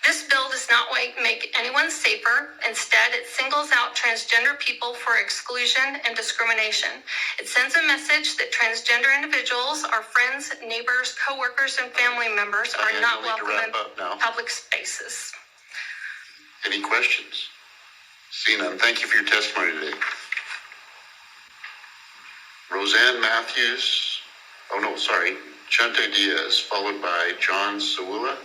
[SPEAKER 16] This bill does not make anyone safer. Instead, it singles out transgender people for exclusion and discrimination. It sends a message that transgender individuals, our friends, neighbors, coworkers, and family members are not welcome in public spaces.
[SPEAKER 2] Any questions? See none. Thank you for your testimony today. Roseanne Matthews, Chante Diaz, followed by John Sawula.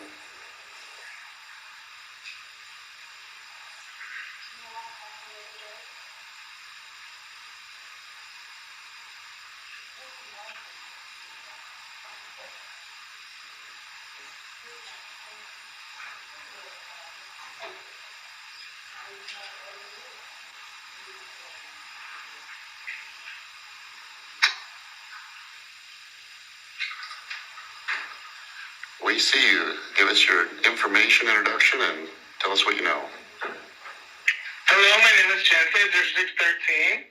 [SPEAKER 2] We see you. Give us your information, introduction, and tell us what you know.
[SPEAKER 17] Hello, my name is Chante, District 13.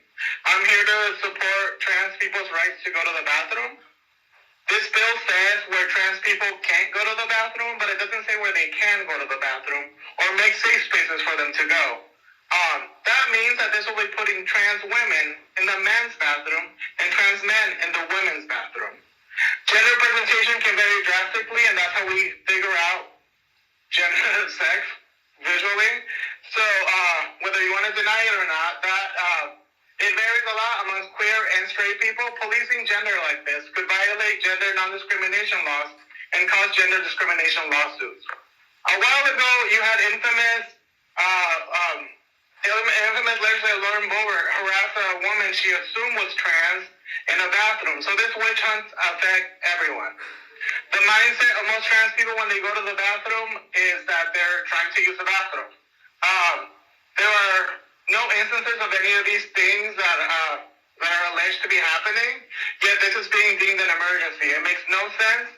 [SPEAKER 17] I'm here to support trans people's rights to go to the bathroom. This bill says where trans people can't go to the bathroom, but it doesn't say where they can go to the bathroom or make safe spaces for them to go. That means that this will be putting trans women in the men's bathroom and trans men in the women's bathroom. Gender presentation can vary drastically, and that's how we figure out gender sex visually. So whether you want to deny it or not, it varies a lot amongst queer and straight people. Policing gender like this could violate gender non-discrimination laws and cause gender discrimination lawsuits. A while ago, you had infamous legislator Lauren Boebert harass a woman she assumed was trans in a bathroom. So this witch hunts affect everyone. The mindset of most trans people when they go to the bathroom is that they're trying to use the bathroom. There are no instances of any of these things that are alleged to be happening, yet this is being deemed an emergency. It makes no sense.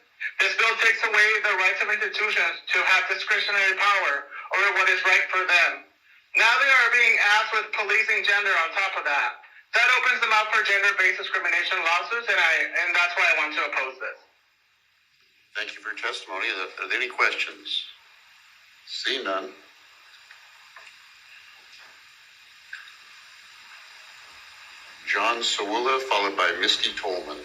[SPEAKER 17] This bill takes away the rights of institutions to have discretionary power over what is right for them. Now they are being asked with policing gender on top of that. That opens them up for gender-based discrimination lawsuits, and that's why I want to oppose this.
[SPEAKER 2] Thank you for your testimony. Are there any questions? See none. John Sawula, followed by Misty Tolman.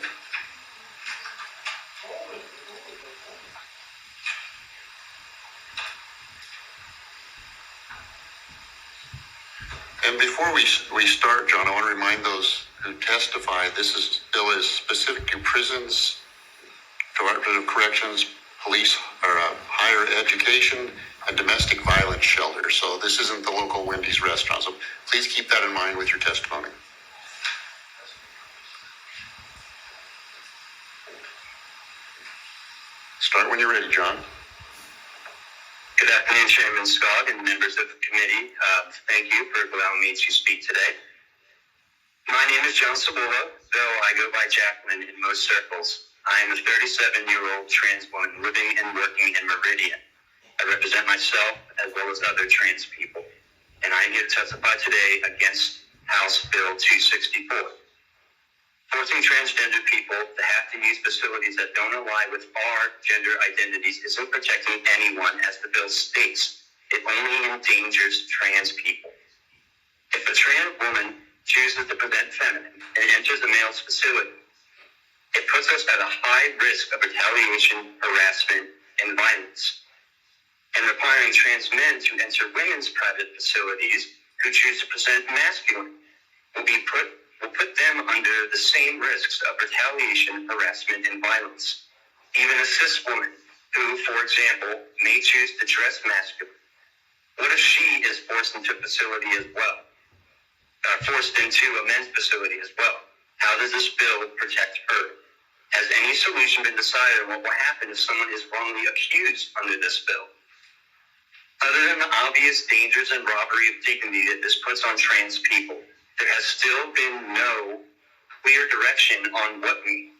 [SPEAKER 2] And before we start, John, I want to remind those who testify, this bill is specific to prisons, Department of Corrections, police, or higher education, and domestic violence shelters. So this isn't the local Wendy's restaurant. So please keep that in mind with your testimony. Start when you're ready, John.
[SPEAKER 18] Good afternoon, Chairman Scott and members of the committee. Thank you for allowing me to speak today. My name is John Sawula, though I go by Jacqueline in most circles. I am a 37-year-old trans woman living and working in Meridian. I represent myself as well as other trans people, and I am here to testify today against House Bill 264. Forcing transgender people to have to use facilities that don't align with our gender identities isn't protecting anyone, as the bill states. It only endangers trans people. If a trans woman chooses to present feminine and enters a male's facility, it puts us at a high risk of retaliation, harassment, and violence. And requiring trans men to enter women's private facilities who choose to present masculine will put them under the same risks of retaliation, harassment, and violence. Even a cis woman who, for example, may choose to dress masculine, what if she is forced into a facility as well? Forced into a men's facility as well? How does this bill protect her? Has any solution been decided on what will happen if someone is wrongly accused under this bill? Other than the obvious dangers and robbery of dignity that this puts on trans people, there has still been no clear direction on what we,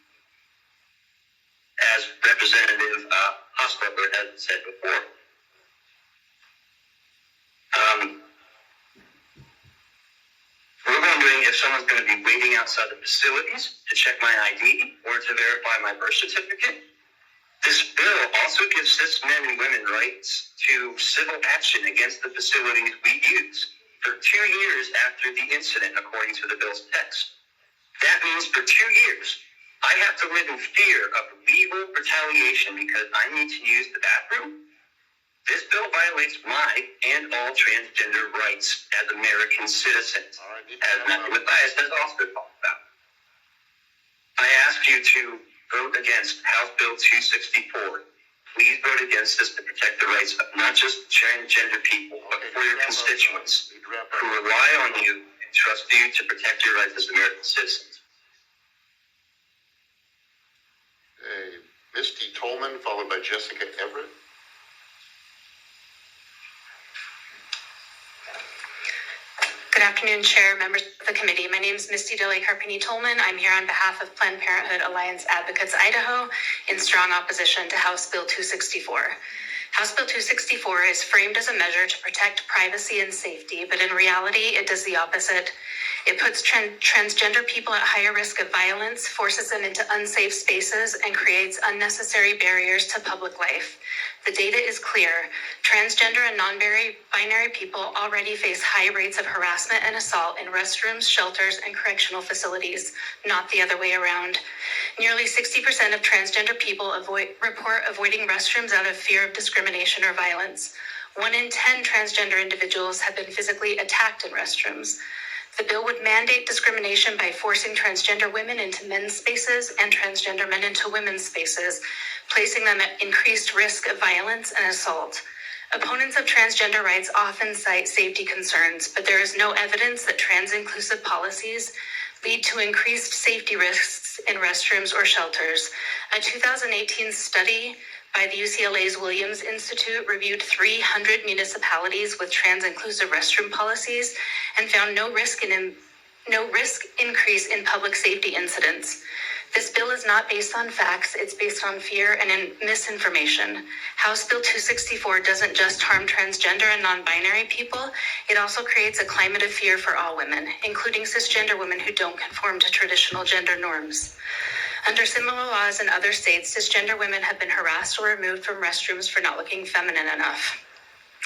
[SPEAKER 18] as Representative Hochstetler has said before, we're wondering if someone's going to be waiting outside the facilities to check my ID or to verify my birth certificate. This bill also gives cis men and women rights to civil action against the facilities we use for 2 years after the incident, according to the bill's text. That means for 2 years, I have to live in fear of legal retaliation because I need to use the bathroom. This bill violates my and all transgender rights as American citizens, as Matthias has also talked about. I ask you to vote against House Bill 264. Please vote against this to protect the rights of not just transgender people, but for your constituents who rely on you and trust you to protect your rights as American citizens.
[SPEAKER 2] Misty Tolman, followed by Jessica Everett.
[SPEAKER 16] Good afternoon, Chair, members of the committee. My name is Misty Carpini-Tolman. I'm here on behalf of Planned Parenthood Alliance Advocates Idaho in strong opposition to House Bill 264. House Bill 264 is framed as a measure to protect privacy and safety, but in reality, it does the opposite. It puts transgender people at higher risk of violence, forces them into unsafe spaces, and creates unnecessary barriers to public life. The data is clear. Transgender and non-binary people already face high rates of harassment and assault in restrooms, shelters, and correctional facilities, not the other way around. Nearly 60% of transgender people report avoiding restrooms out of fear of discrimination or violence. 1 in 10 transgender individuals have been physically attacked in restrooms. The bill would mandate discrimination by forcing transgender women into men's spaces and transgender men into women's spaces, placing them at increased risk of violence and assault. Opponents of transgender rights often cite safety concerns, but there is no evidence that trans-inclusive policies lead to increased safety risks in restrooms or shelters. A 2018 study by the UCLA's Williams Institute reviewed 300 municipalities with trans-inclusive restroom policies and found no risk increase in public safety incidents. This bill is not based on facts, it's based on fear and misinformation. House Bill 264 doesn't just harm transgender and non-binary people, it also creates a climate of fear for all women, including cisgender women who don't conform to traditional gender norms. Under similar laws in other states, cisgender women have been harassed or removed from restrooms for not looking feminine enough.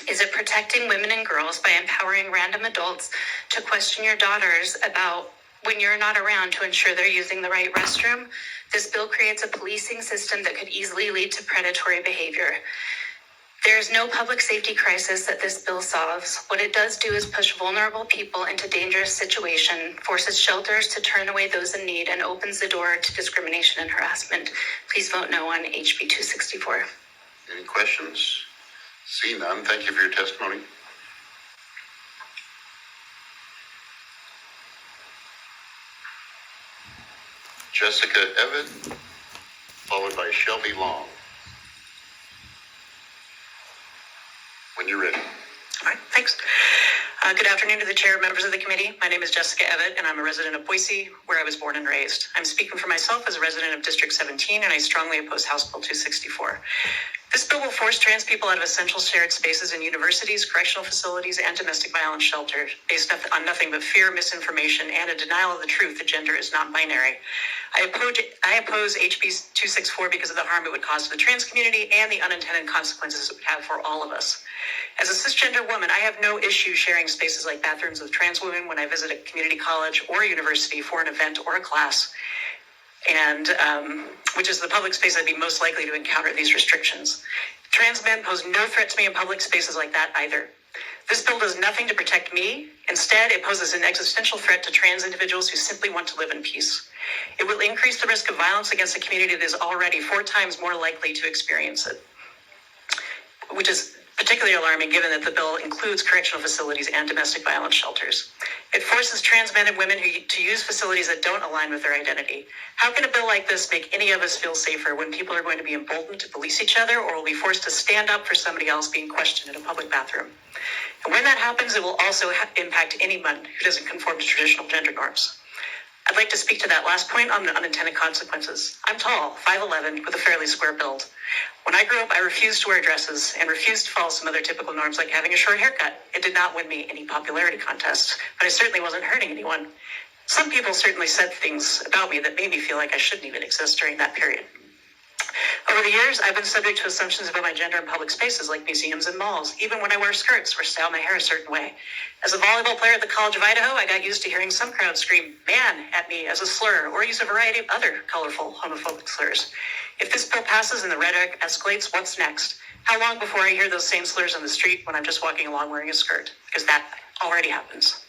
[SPEAKER 16] Is it protecting women and girls by empowering random adults to question your daughters about when you're not around to ensure they're using the right restroom? This bill creates a policing system that could easily lead to predatory behavior. There is no public safety crisis that this bill solves. What it does do is push vulnerable people into dangerous situations, forces shelters to turn away those in need, and opens the door to discrimination and harassment. Please vote no on HB 264.
[SPEAKER 2] Any questions? See none. Thank you for your testimony. Jessica Evatt, followed by Shelby Long. When you're ready.
[SPEAKER 19] All right, thanks. Good afternoon to the chair, members of the committee. My name is Jessica Evatt, and I'm a resident of Boise, where I was born and raised. I'm speaking for myself as a resident of District 17, and I strongly oppose House Bill 264. This bill will force trans people out of essential shared spaces in universities, correctional facilities, and domestic violence shelters based on nothing but fear, misinformation, and a denial of the truth that gender is non-binary. I oppose HB 264 because of the harm it would cause to the trans community and the unintended consequences it would have for all of us. As a cisgender woman, I have no issue sharing spaces like bathrooms with trans women when I visit a community college or university for an event or a class, and which is the public space I'd be most likely to encounter these restrictions. Trans men pose no threat to me in public spaces like that either. This bill does nothing to protect me. Instead, it poses an existential threat to trans individuals who simply want to live in peace. It will increase the risk of violence against a community that is already 4 times more likely to experience it, which is particularly alarming given that the bill includes correctional facilities and domestic violence shelters. It forces trans men and women to use facilities that don't align with their identity. How can a bill like this make any of us feel safer when people are going to be emboldened to police each other or will be forced to stand up for somebody else being questioned in a public bathroom? And when that happens, it will also impact anyone who doesn't conform to traditional gender norms. I'd like to speak to that last point on the unintended consequences. I'm tall, 5'11", with a fairly square build. When I grew up, I refused to wear dresses and refused to follow some other typical norms like having a short haircut. It did not win me any popularity contests, but I certainly wasn't hurting anyone. Some people certainly said things about me that made me feel like I shouldn't even exist during that period. Over the years, I've been subject to assumptions about my gender in public spaces like museums and malls, even when I wear skirts or style my hair a certain way. As a volleyball player at the College of Idaho, I got used to hearing some crowds scream "man" at me as a slur or use a variety of other colorful homophobic slurs. If this bill passes and the rhetoric escalates, what's next? How long before I hear those same slurs on the street when I'm just walking along wearing a skirt? Because that already happens.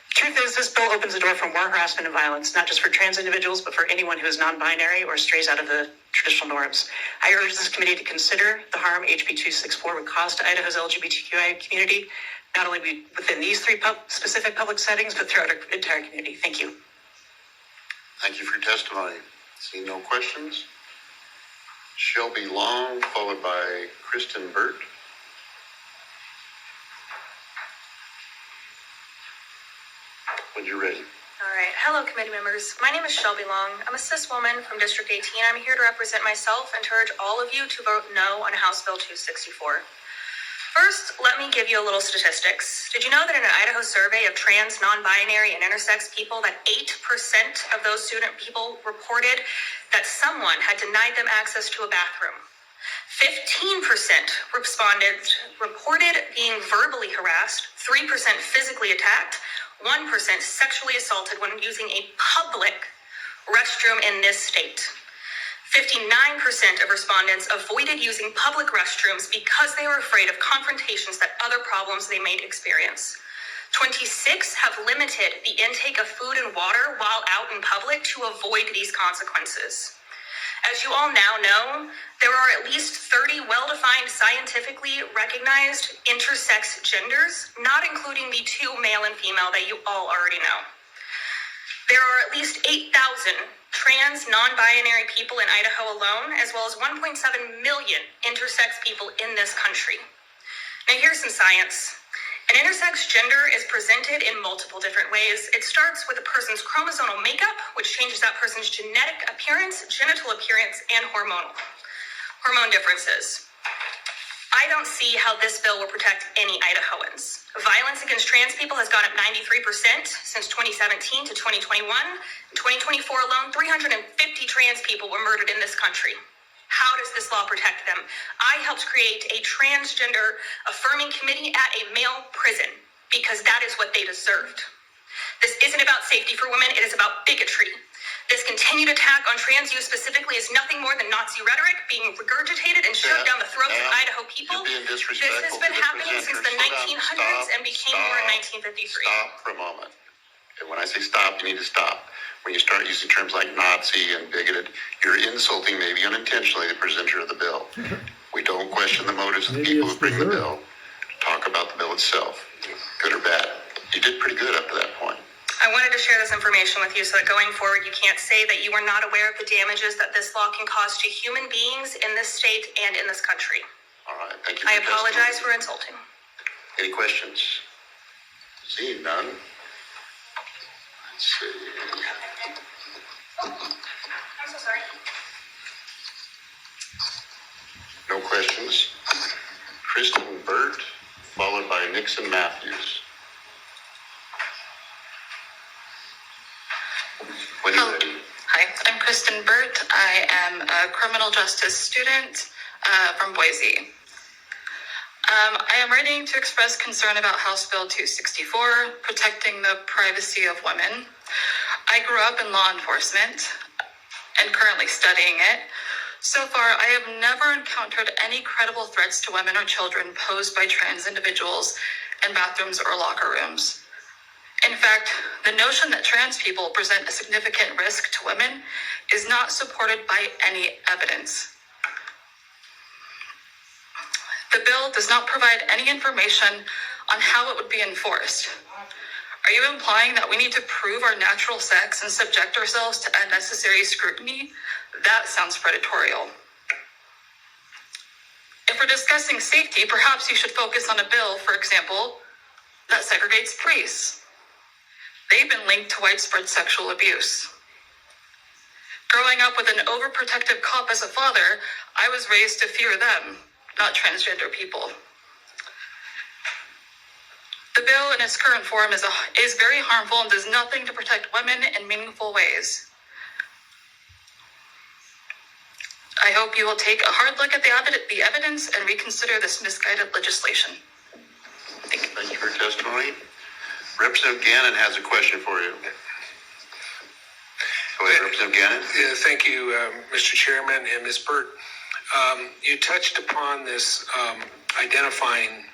[SPEAKER 19] The truth is, this bill opens the door for more harassment and violence, not just for trans individuals, but for anyone who is non-binary or strays out of the traditional norms. I urge this committee to consider the harm HB 264 would cause to Idaho's LGBTQI community, not only within these 3 specific public settings, but throughout our entire community. Thank you.
[SPEAKER 2] Thank you for your testimony. Seeing no questions. Shelby Long, followed by Kristen Burt. When you're ready.
[SPEAKER 20] All right. Hello, committee members. My name is Shelby Long. I'm a cis woman from District 18. I'm here to represent myself and to urge all of you to vote no on House Bill 264. First, let me give you a little statistics. Did you know that in an Idaho survey of trans, non-binary, and intersex people, that 8% of those student people reported that someone had denied them access to a bathroom? 15% reported being verbally harassed, 3% physically attacked, 1% sexually assaulted when using a public restroom in this state. 59% of respondents avoided using public restrooms because they were afraid of confrontations that other problems they may experience. 26 have limited the intake of food and water while out in public to avoid these consequences. As you all now know, there are at least 30 well-defined, scientifically recognized intersex genders, not including the 2 male and female that you all already know. There are at least 8,000 trans, non-binary people in Idaho alone, as well as 1.7 million intersex people in this country. Now here's some science. An intersex gender is presented in multiple different ways. It starts with a person's chromosomal makeup, which changes that person's genetic appearance, genital appearance, and hormone differences. I don't see how this bill will protect any Idahoans. Violence against trans people has gone up 93% since 2017 to 2021. In 2024 alone, 350 trans people were murdered in this country. How does this law protect them? I helped create a transgender affirming committee at a male prison because that is what they deserved. This isn't about safety for women, it is about bigotry. This continued attack on trans youth specifically is nothing more than Nazi rhetoric being regurgitated and shoved down the throats of Idaho people. This has been happening since the 1900s and became more in 1953.
[SPEAKER 2] Stop for a moment. And when I say stop, you need to stop. When you start using terms like Nazi and bigoted, you're insulting, maybe unintentionally, the presenter of the bill. We don't question the motives of the people who bring the bill. Talk about the bill itself, good or bad. You did pretty good up to that point.
[SPEAKER 20] I wanted to share this information with you so that going forward, you can't say that you are not aware of the damages that this law can cause to human beings in this state and in this country.
[SPEAKER 2] All right, thank you.
[SPEAKER 20] I apologize for insulting.
[SPEAKER 2] Any questions? Seeing none. Let's see.
[SPEAKER 20] I'm so sorry.
[SPEAKER 2] No questions. Kristen Burt, followed by Nixon Matthews. When you're ready.
[SPEAKER 21] Hi, I'm Kristen Burt. I am a criminal justice student from Boise. I am writing to express concern about House Bill 264, protecting the privacy of women. I grew up in law enforcement and currently studying it. So far, I have never encountered any credible threats to women or children posed by trans individuals in bathrooms or locker rooms. In fact, the notion that trans people present a significant risk to women is not supported by any evidence. The bill does not provide any information on how it would be enforced. Are you implying that we need to prove our natural sex and subject ourselves to unnecessary scrutiny? That sounds predatorial. If we're discussing safety, perhaps you should focus on a bill, for example, that segregates priests. They've been linked to widespread sexual abuse. Growing up with an overprotective cop as a father, I was raised to fear them, not transgender people. The bill in its current form is very harmful and does nothing to protect women in meaningful ways. I hope you will take a hard look at the evidence and reconsider this misguided legislation. Thank you.
[SPEAKER 2] Thank you for your testimony. Representative Gannon has a question for you. Go ahead, Representative Gannon.
[SPEAKER 4] Yeah, thank you, Mr. Chairman and Ms. Burt. You touched upon this identifying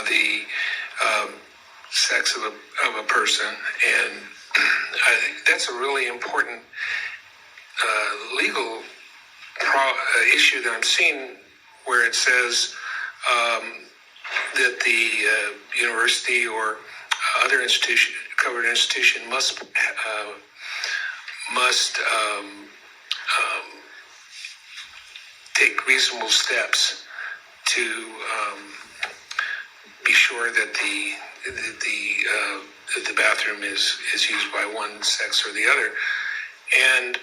[SPEAKER 4] the sex of a person, and I think that's a really important legal issue that I'm seeing, where it says that the university or other institution, covered institution, must take reasonable steps to be sure that the bathroom is used by one sex or the other. And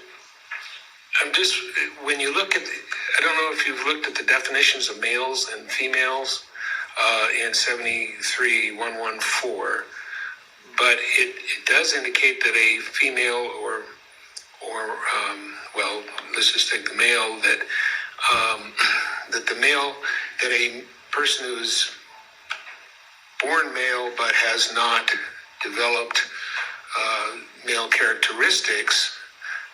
[SPEAKER 4] I'm just, when you look at, I don't know if you've looked at the definitions of males and females in 73114, but it does indicate that a female or well, let's just take the male, that that a person who's born male but has not developed male characteristics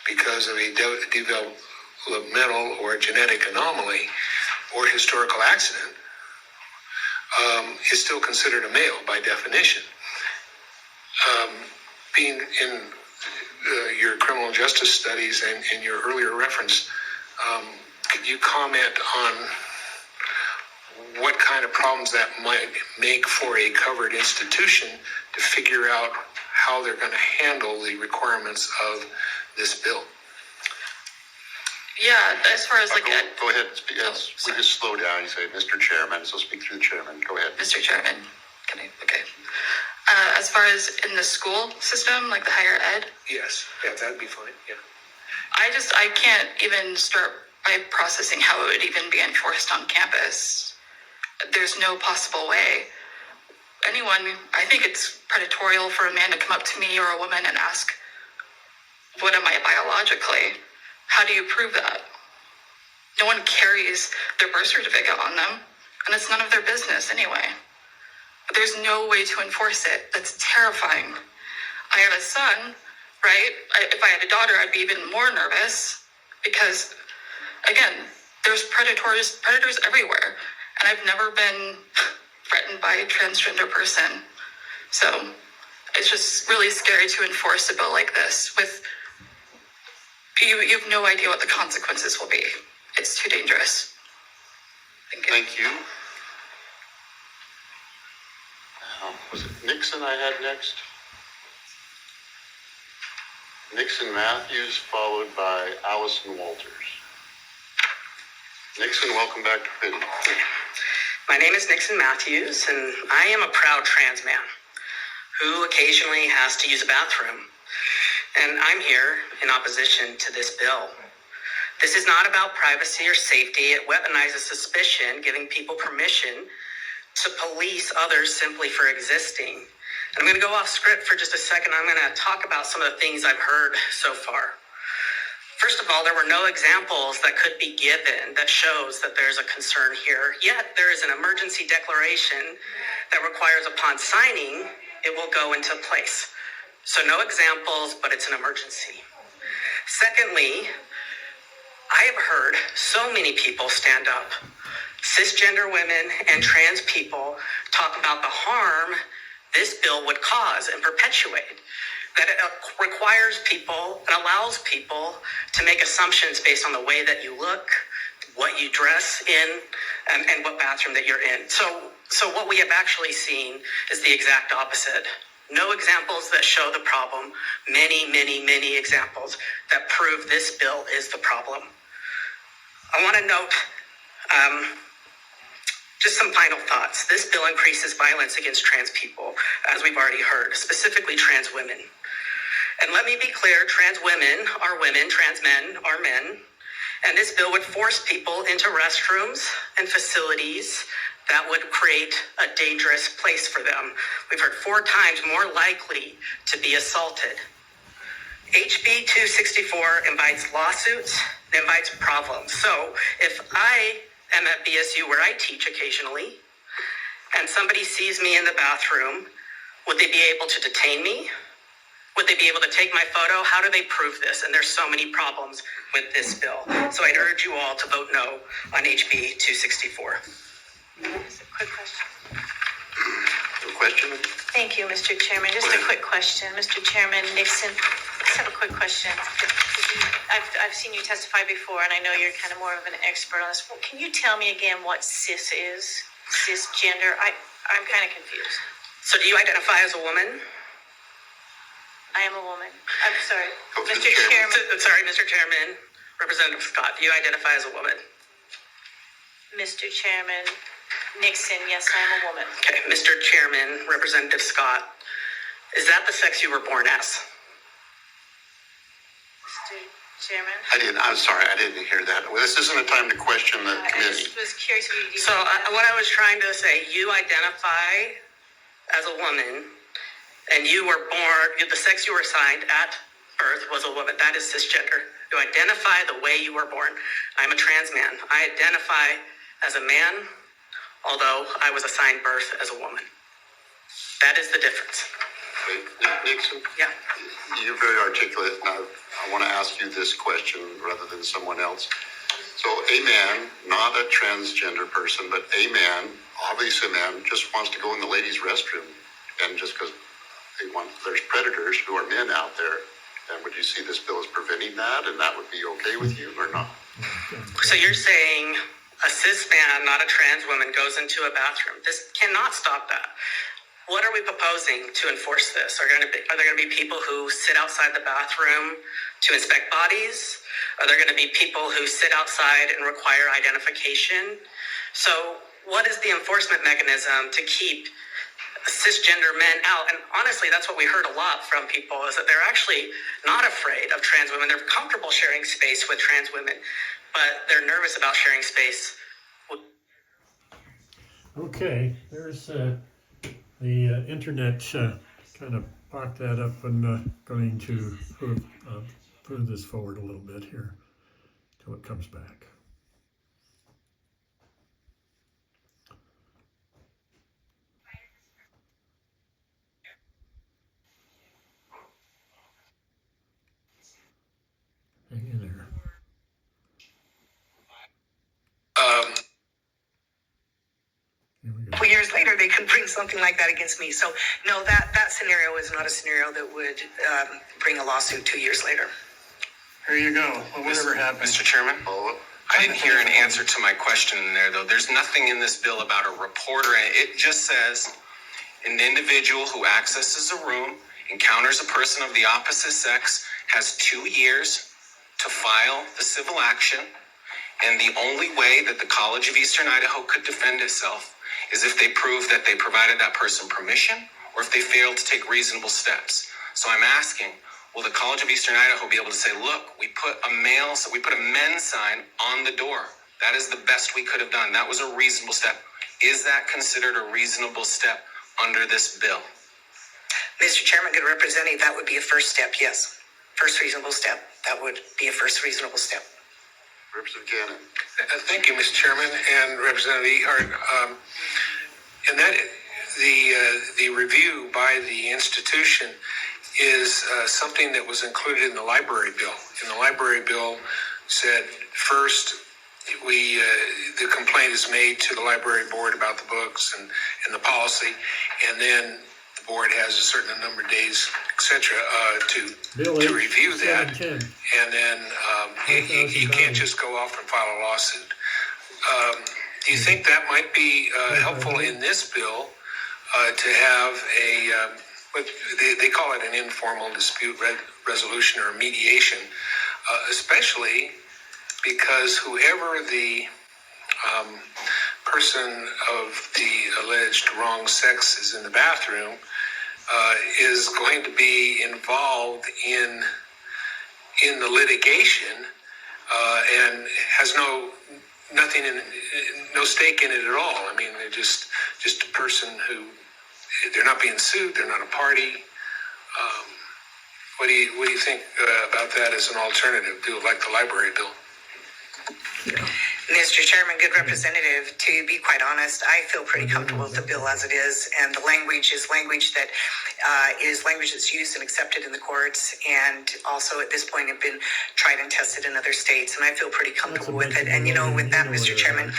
[SPEAKER 4] because of a developmental or genetic anomaly or historical accident is still considered a male by definition. Being in your criminal justice studies and in your earlier reference, could you comment on what kind of problems that might make for a covered institution to figure out how they're going to handle the requirements of this bill?
[SPEAKER 21] Yeah, as far as like
[SPEAKER 2] go ahead. Yes, we just slow down. You say, Mr. Chairman, so speak through the chairman. Go ahead.
[SPEAKER 21] Mr. Chairman, can I? Okay. As far as in the school system, like the higher ed?
[SPEAKER 4] Yes, yeah, that'd be fine, yeah.
[SPEAKER 21] I can't even start by processing how it would even be enforced on campus. There's no possible way. I think it's predatorial for a man to come up to me or a woman and ask, what am I biologically? How do you prove that? No one carries their birth certificate on them, and it's none of their business anyway. But there's no way to enforce it. That's terrifying. I have a son, right? If I had a daughter, I'd be even more nervous because, again, there's predators everywhere, and I've never been threatened by a transgender person. So it's just really scary to enforce a bill like this with you have no idea what the consequences will be. It's too dangerous.
[SPEAKER 2] Thank you. Was it Nixon I had next? Nixon Matthews, followed by Allison Walters. Nixon, welcome back to Pitney.
[SPEAKER 22] My name is Nixon Matthews, and I am a proud trans man who occasionally has to use a bathroom. And I'm here in opposition to this bill. This is not about privacy or safety. It weaponizes suspicion, giving people permission to police others simply for existing. And I'm going to go off script for just a second. I'm going to talk about some of the things I've heard so far. First of all, there were no examples that could be given that shows that there's a concern here. Yet there is an emergency declaration that requires upon signing, it will go into place. So no examples, but it's an emergency. Secondly, I have heard so many people stand up, cisgender women and trans people, talk about the harm this bill would cause and perpetuate, that it requires people and allows people to make assumptions based on the way that you look, what you dress in, and what bathroom that you're in. So what we have actually seen is the exact opposite. No examples that show the problem, many, many, many examples that prove this bill is the problem. I want to note just some final thoughts. This bill increases violence against trans people, as we've already heard, specifically trans women. And let me be clear, trans women are women, trans men are men, and this bill would force people into restrooms and facilities that would create a dangerous place for them. We've heard 4 times more likely to be assaulted. HB 264 invites lawsuits, it invites problems. So if I am at BSU where I teach occasionally, and somebody sees me in the bathroom, would they be able to detain me? Would they be able to take my photo? How do they prove this? And there's so many problems with this bill. So I'd urge you all to vote no on HB 264.
[SPEAKER 13] Just a quick question.
[SPEAKER 2] A question?
[SPEAKER 13] Thank you, Mr. Chairman. Just a quick question. Mr. Chairman Nixon, I just have a quick question. I've seen you testify before, and I know you're kind of more of an expert on this. Can you tell me again what cis is? Cisgender? I'm kind of confused.
[SPEAKER 22] So do you identify as a woman?
[SPEAKER 13] I am a woman. I'm sorry.
[SPEAKER 22] Oh,
[SPEAKER 13] Mr. Chairman.
[SPEAKER 22] Sorry, Mr. Chairman. Representative Scott, do you identify as a woman?
[SPEAKER 13] Mr. Chairman Nixon, yes, I am a woman.
[SPEAKER 22] Okay, Mr. Chairman, Representative Scott, is that the sex you were born as?
[SPEAKER 13] Mr. Chairman?
[SPEAKER 2] I'm sorry, I didn't hear that. Well, this isn't a time to question the
[SPEAKER 13] I
[SPEAKER 2] committee.
[SPEAKER 13] just was curious if you
[SPEAKER 22] So what I was trying to say, you identify as a woman, and you were born, the sex you were assigned at birth was a woman. That is cisgender. You identify the way you were born. I'm a trans man. I identify as a man, although I was assigned birth as a woman. That is the difference.
[SPEAKER 2] Nixon?
[SPEAKER 22] Yeah.
[SPEAKER 2] You're very articulate, and I want to ask you this question rather than someone else. So a man, not a transgender person, but a man, obviously a man, just wants to go in the ladies' restroom, and just because there's predators who are men out there, and would you see this bill as preventing that, and that would be okay with you or not?
[SPEAKER 22] So you're saying a cis man, not a trans woman, goes into a bathroom. This cannot stop that. What are we proposing to enforce this? Are there going to be people who sit outside the bathroom to inspect bodies? Are there going to be people who sit outside and require identification? So what is the enforcement mechanism to keep cisgender men out? And honestly, that's what we heard a lot from people, is that they're actually not afraid of trans women. They're comfortable sharing space with trans women, but they're nervous about sharing space.
[SPEAKER 1] Okay, there's the internet kind of popped that up, and going to move this forward a little bit here till it comes back. Hang in there.
[SPEAKER 8] 2 years later, they could bring something like that against me. So, no, that scenario is not a scenario that would bring a lawsuit 2 years later.
[SPEAKER 4] There you go. Well, whatever happened.
[SPEAKER 7] Mr. Chairman, I didn't hear an answer to my question in there, though. There's nothing in this bill about a reporter. It just says an individual who accesses a room, encounters a person of the opposite sex, has 2 years to file the civil action. And the only way that the College of Eastern Idaho could defend itself is if they prove that they provided that person permission, or if they failed to take reasonable steps. So I'm asking, will the College of Eastern Idaho be able to say, look, we put a men's sign on the door. That is the best we could have done. That was a reasonable step. Is that considered a reasonable step under this bill?
[SPEAKER 8] Mr. Chairman, good representative, that would be a first step, yes. First reasonable step. That would be a first reasonable step.
[SPEAKER 2] Representative Cannon.
[SPEAKER 4] Thank you, Mr. Chairman, and Representative Ehardt. And that the review by the institution is something that was included in the library bill. And the library bill said first, the complaint is made to the library board about the books and the policy, and then the board has a certain number of days, etc., to review that, and then you can't just go off and file a lawsuit. Do you think that might be helpful in this bill to have what they call it an informal dispute resolution or mediation, especially because whoever the person of the alleged wrong sex is in the bathroom is going to be involved in the litigation and has no stake in it at all. I mean, they're just a person who, they're not being sued, they're not a party. What do you think about that as an alternative? Do it like the library bill?
[SPEAKER 8] Mr. Chairman, good representative, to be quite honest, I feel pretty comfortable with the bill as it is, and the language is language that is language that's used and accepted in the courts, and also at this point have been tried and tested in other states, and I feel pretty comfortable with it. And with that, Mr. Chairman,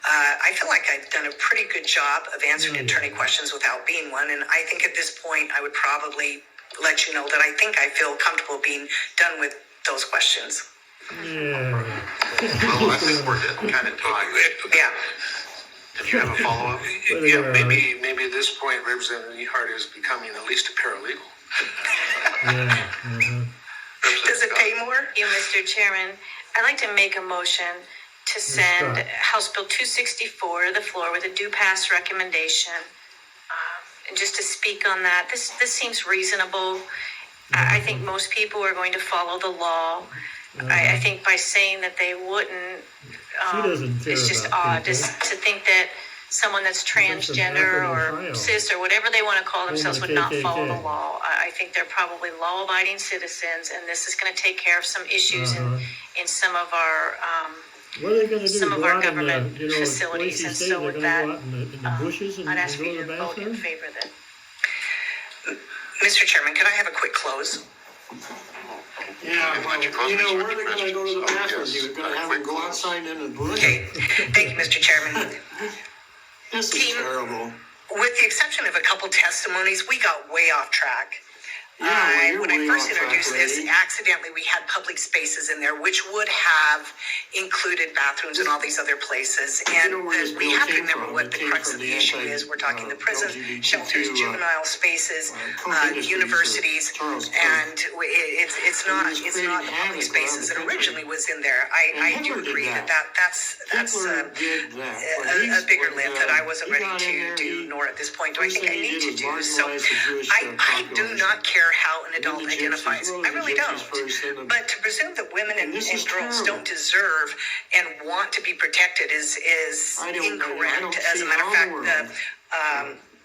[SPEAKER 8] I feel like I've done a pretty good job of answering attorney questions without being one, and I think at this point I would probably let you know that I think I feel comfortable being done with those questions.
[SPEAKER 2] Well, I think we're getting kind of tired.
[SPEAKER 8] Yeah.
[SPEAKER 2] Did you have a follow-up?
[SPEAKER 4] Yeah, maybe at this point, Representative Ehardt is becoming at least a paralegal.
[SPEAKER 8] Does it pay more?
[SPEAKER 5] You, Mr. Chairman, I'd like to make a motion to send House Bill 264 to the floor with a due pass recommendation. And just to speak on that, this seems reasonable. I think most people are going to follow the law. I think by saying that they wouldn't, it's just odd just to think that someone that's transgender or cis or whatever they want to call themselves would not follow the law. I think they're probably law-abiding citizens, and this is going to take care of some issues in some of our
[SPEAKER 1] what are they going to do?
[SPEAKER 5] some of our government
[SPEAKER 1] in the,
[SPEAKER 5] facilities. And so with that, I'd ask
[SPEAKER 1] for
[SPEAKER 5] you to vote in favor of it.
[SPEAKER 8] Mr. Chairman, could I have a quick close?
[SPEAKER 1] Yeah, well, where are they going to go to the bathroom? You're going to have them go outside in the bush?
[SPEAKER 8] Okay, thank you, Mr. Chairman.
[SPEAKER 1] This is terrible.
[SPEAKER 8] With the exception of a couple testimonies, we got way off track. When I first introduced this, accidentally we had public spaces in there, which would have included bathrooms and all these other places. And we have to remember what the crux of the issue is. We're talking the prison, shelters, juvenile spaces, universities, and it's not the public spaces that originally was in there. I do agree that's a bigger lift that I wasn't ready to do, nor at this point do I think I need to do. So I do not care how an adult identifies. I really don't. But to presume that women and girls don't deserve and want to be protected is incorrect. As a matter of fact,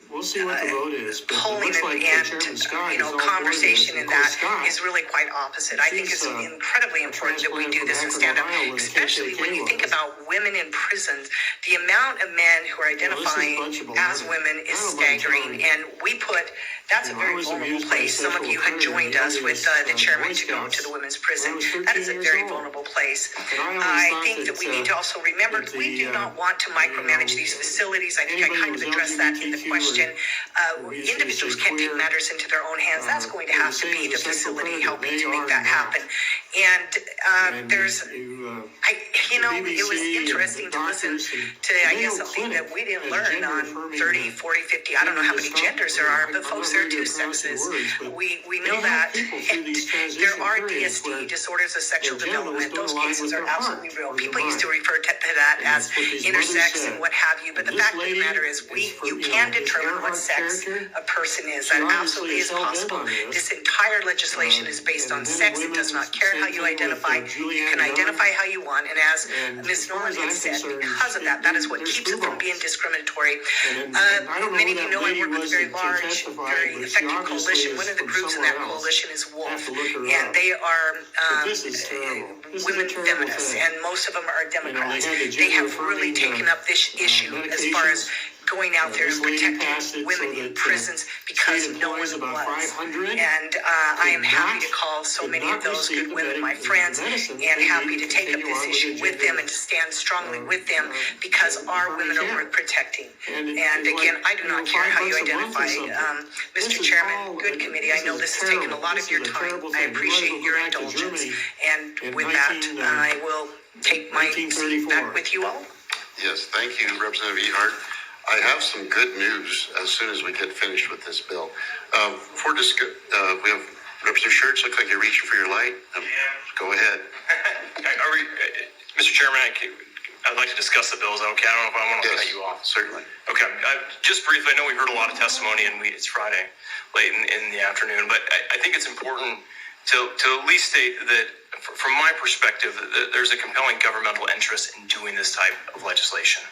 [SPEAKER 1] we'll see what the vote is.
[SPEAKER 8] Polling and conversation in that is really quite opposite. I think it's incredibly important that we do this and stand up, especially when you think about women in prisons. The amount of men who are identifying as women is staggering, and that's a very vulnerable place. Some of you had joined us with the chairman to go to the women's prison. That is a very vulnerable place. I think that we need to also remember we do not want to micromanage these facilities. I think I kind of addressed that in the question. Individuals can't take matters into their own hands. That's going to have to be the facility helping to make that happen. And it was interesting to listen to, I guess, something that we didn't learn on 30, 40, 50, I don't know how many genders there are, but folks, there are two sexes. We know that. There are DSD, disorders of sexual development. Those cases are absolutely real. People used to refer to that as intersex and what have you. But the fact of the matter is, you can determine what sex a person is. That absolutely is possible. This entire legislation is based on sex. It does not care how you identify. You can identify how you want. And as Ms. Nolan had said, because of that, that is what keeps it from being discriminatory. Many of you know I work with a very large, very effective coalition. One of the groups in that coalition is Wolf, and they are women feminists, and most of them are Democrats. They have really taken up this issue as far as going out there and protecting women in prisons because no one was. And I am happy to call so many of those good women my friends and happy to take up this issue with them and to stand strongly with them because our women are worth protecting. And again, I do not care how you identify. Mr. Chairman, good committee, I know this has taken a lot of your time. I appreciate your indulgence. And with that, I will take my seat back with you all.
[SPEAKER 2] Yes, thank you, Representative Ehardt. I have some good news as soon as we get finished with this bill. We have Representative Schertz. Looks like you're reaching for your light. Go ahead.
[SPEAKER 11] Mr. Chairman, I'd like to discuss the bill. Is that okay? I don't know if I want to cut you off.
[SPEAKER 2] Certainly.
[SPEAKER 11] Okay. Just briefly, I know we've heard a lot of testimony, and it's Friday late in the afternoon, but I think it's important to at least state that, from my perspective, that there's a compelling governmental interest in doing this type of legislation.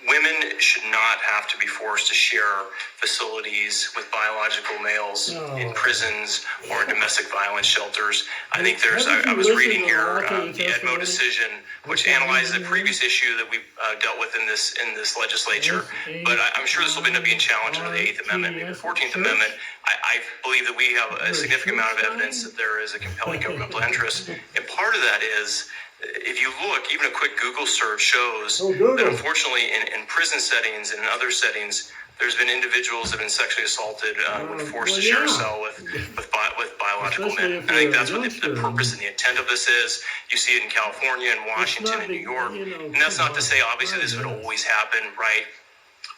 [SPEAKER 11] Women should not have to be forced to share facilities with biological males in prisons or in domestic violence shelters. I think I was reading here the Edmo decision, which analyzed the previous issue that we've dealt with in this legislature. But I'm sure this will end up being challenged under the 8th Amendment, maybe the 14th Amendment. I believe that we have a significant amount of evidence that there is a compelling governmental interest. And part of that is, if you look, even a quick Google search shows that unfortunately in prison settings and in other settings, there's been individuals that have been sexually assaulted when forced to share a cell with biological men. And I think that's what the purpose and the intent of this is. You see it in California and Washington and New York. And that's not to say, obviously, this would always happen, right?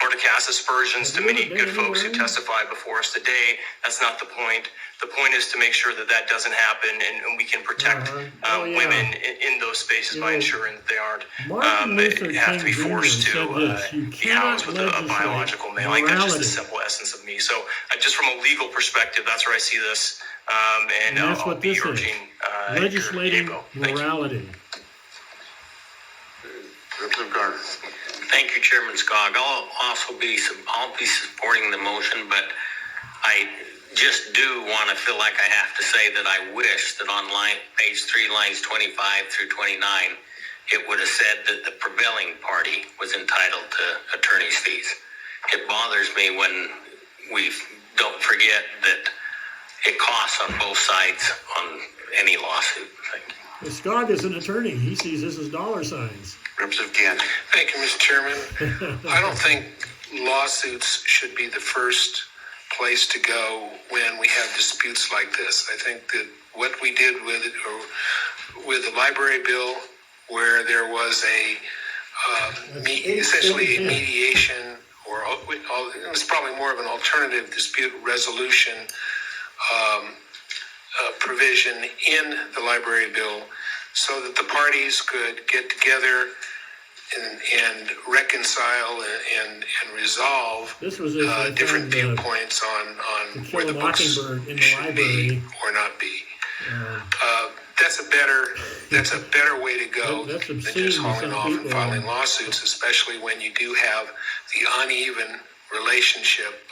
[SPEAKER 11] Or to cast aspersions to many good folks who testify before us today. That's not the point. The point is to make sure that that doesn't happen, and we can protect women in those spaces by ensuring that they aren't have to be forced to be housed with a biological male. I think that's just the simple essence of me. So just from a legal perspective, that's where I see this, and
[SPEAKER 1] that's
[SPEAKER 11] I'll be urging
[SPEAKER 1] legislating morality.
[SPEAKER 2] Representative Garner.
[SPEAKER 3] Thank you, Chairman Skog. I'll be supporting the motion, but I just do want to feel like I have to say that I wish that on page 3, lines 25 through 29, it would have said that the prevailing party was entitled to attorney's fees. It bothers me when we don't forget that it costs on both sides on any lawsuit. Thank you.
[SPEAKER 1] Skog is an attorney. He sees this as dollar signs.
[SPEAKER 2] Representative Gannon.
[SPEAKER 4] Thank you, Mr. Chairman. I don't think lawsuits should be the first place to go when we have disputes like this. I think that what we did with the library bill, where there was essentially a mediation, or it was probably more of an alternative dispute resolution provision in the library bill, so that the parties could get together and reconcile and resolve different viewpoints on where the books should be or not be. That's a better way to go than just hauling off and filing lawsuits, especially when you do have the uneven relationship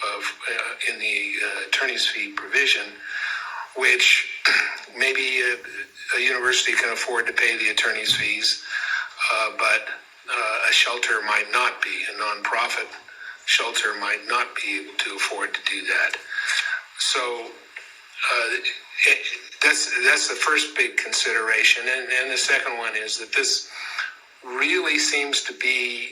[SPEAKER 4] in the attorney's fee provision, which maybe a university can afford to pay the attorney's fees, but a shelter might not be. A nonprofit shelter might not be able to afford to do that. So that's the first big consideration. And the second one is that this really seems to be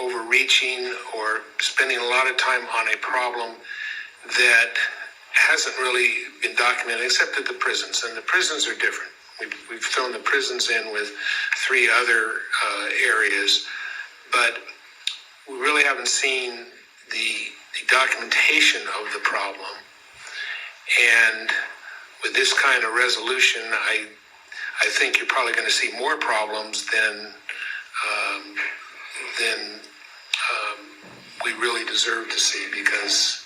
[SPEAKER 4] overreaching or spending a lot of time on a problem that hasn't really been documented, except at the prisons. And the prisons are different. We've thrown the prisons in with 3 other areas, but we really haven't seen the documentation of the problem. And with this kind of resolution, I think you're probably going to see more problems than we really deserve to see because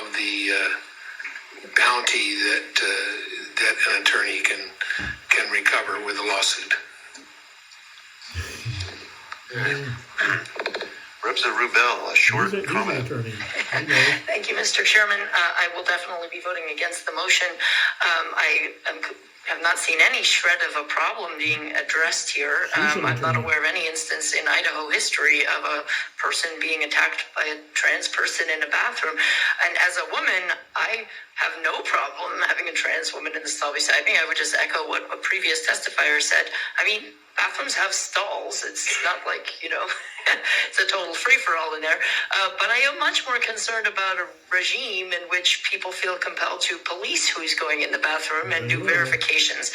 [SPEAKER 4] of the bounty that an attorney can recover with a lawsuit.
[SPEAKER 2] Representative Rubel, a short comment.
[SPEAKER 15] Thank you, Mr. Chairman. I will definitely be voting against the motion. I have not seen any shred of a problem being addressed here. I'm not aware of any instance in Idaho history of a person being attacked by a trans person in a bathroom. And as a woman, I have no problem having a trans woman in the stall beside me. I would just echo what a previous testifier said. I mean, bathrooms have stalls. It's not like, it's a total free-for-all in there. But I am much more concerned about a regime in which people feel compelled to police who's going in the bathroom and do verifications.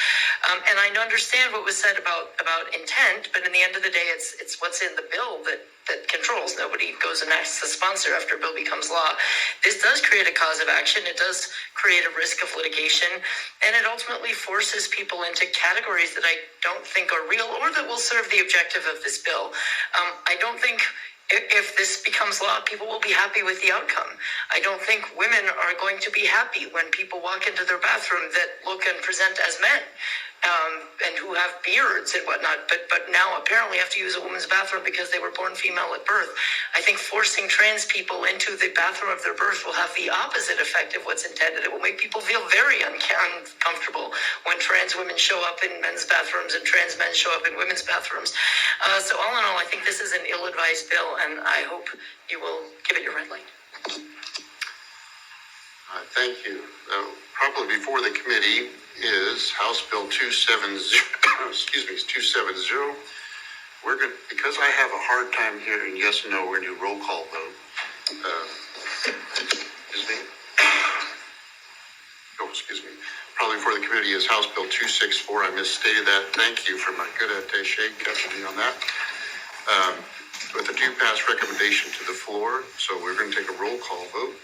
[SPEAKER 15] And I understand what was said about intent, but in the end of the day, it's what's in the bill that controls. Nobody goes and asks the sponsor after a bill becomes law. This does create a cause of action. It does create a risk of litigation, and it ultimately forces people into categories that I don't think are real or that will serve the objective of this bill. I don't think if this becomes law, people will be happy with the outcome. I don't think women are going to be happy when people walk into their bathroom that look and present as men. And who have beards and whatnot, but now apparently have to use a woman's bathroom because they were born female at birth. I think forcing trans people into the bathroom of their birth will have the opposite effect of what's intended. It will make people feel very uncomfortable when trans women show up in men's bathrooms and trans men show up in women's bathrooms. So all in all, I think this is an ill-advised bill, and I hope you will give it your red light.
[SPEAKER 2] Thank you. Probably before the committee is House Bill 270. Excuse me, 270. We're going because I have a hard time hearing yes and no. We're going to do roll call vote. Excuse me. Oh, excuse me. Probably before the committee is House Bill 264. I misstated that. Thank you for my good attaché catching me on that. With a due pass recommendation to the floor, so we're going to take a roll call vote.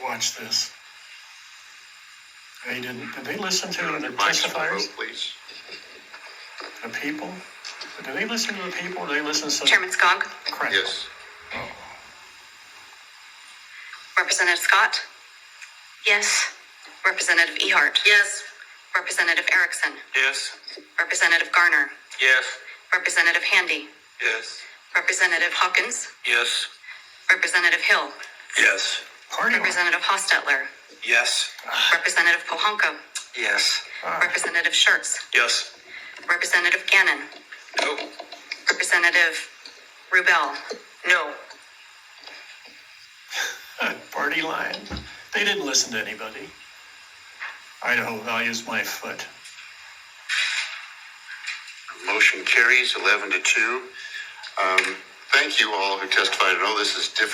[SPEAKER 1] Watch this. Did they listen to the testifiers?
[SPEAKER 2] Vote, please.
[SPEAKER 1] The people? Do they listen to the people or do they listen to
[SPEAKER 20] Chairman Skog?
[SPEAKER 1] crap?
[SPEAKER 2] Yes.
[SPEAKER 1] Oh.
[SPEAKER 20] Representative Scott? Yes. Representative Ehardt?
[SPEAKER 22] Yes.
[SPEAKER 20] Representative Erickson?
[SPEAKER 11] Yes.
[SPEAKER 20] Representative Garner?
[SPEAKER 11] Yes.
[SPEAKER 20] Representative Handy?
[SPEAKER 11] Yes.
[SPEAKER 20] Representative Hawkins?
[SPEAKER 11] Yes.
[SPEAKER 20] Representative Hill?
[SPEAKER 11] Yes.
[SPEAKER 20] Representative Hostetler?
[SPEAKER 11] Yes.
[SPEAKER 20] Representative Pohanka?
[SPEAKER 11] Yes.
[SPEAKER 20] Representative Schertz?
[SPEAKER 11] Yes.
[SPEAKER 20] Representative Gannon?
[SPEAKER 11] No.
[SPEAKER 20] Representative Rubel?
[SPEAKER 15] No.
[SPEAKER 1] Party line. They didn't listen to anybody. Idaho values my foot.
[SPEAKER 2] Motion carries 11-2. Thank you all who testified. I know this is difficult.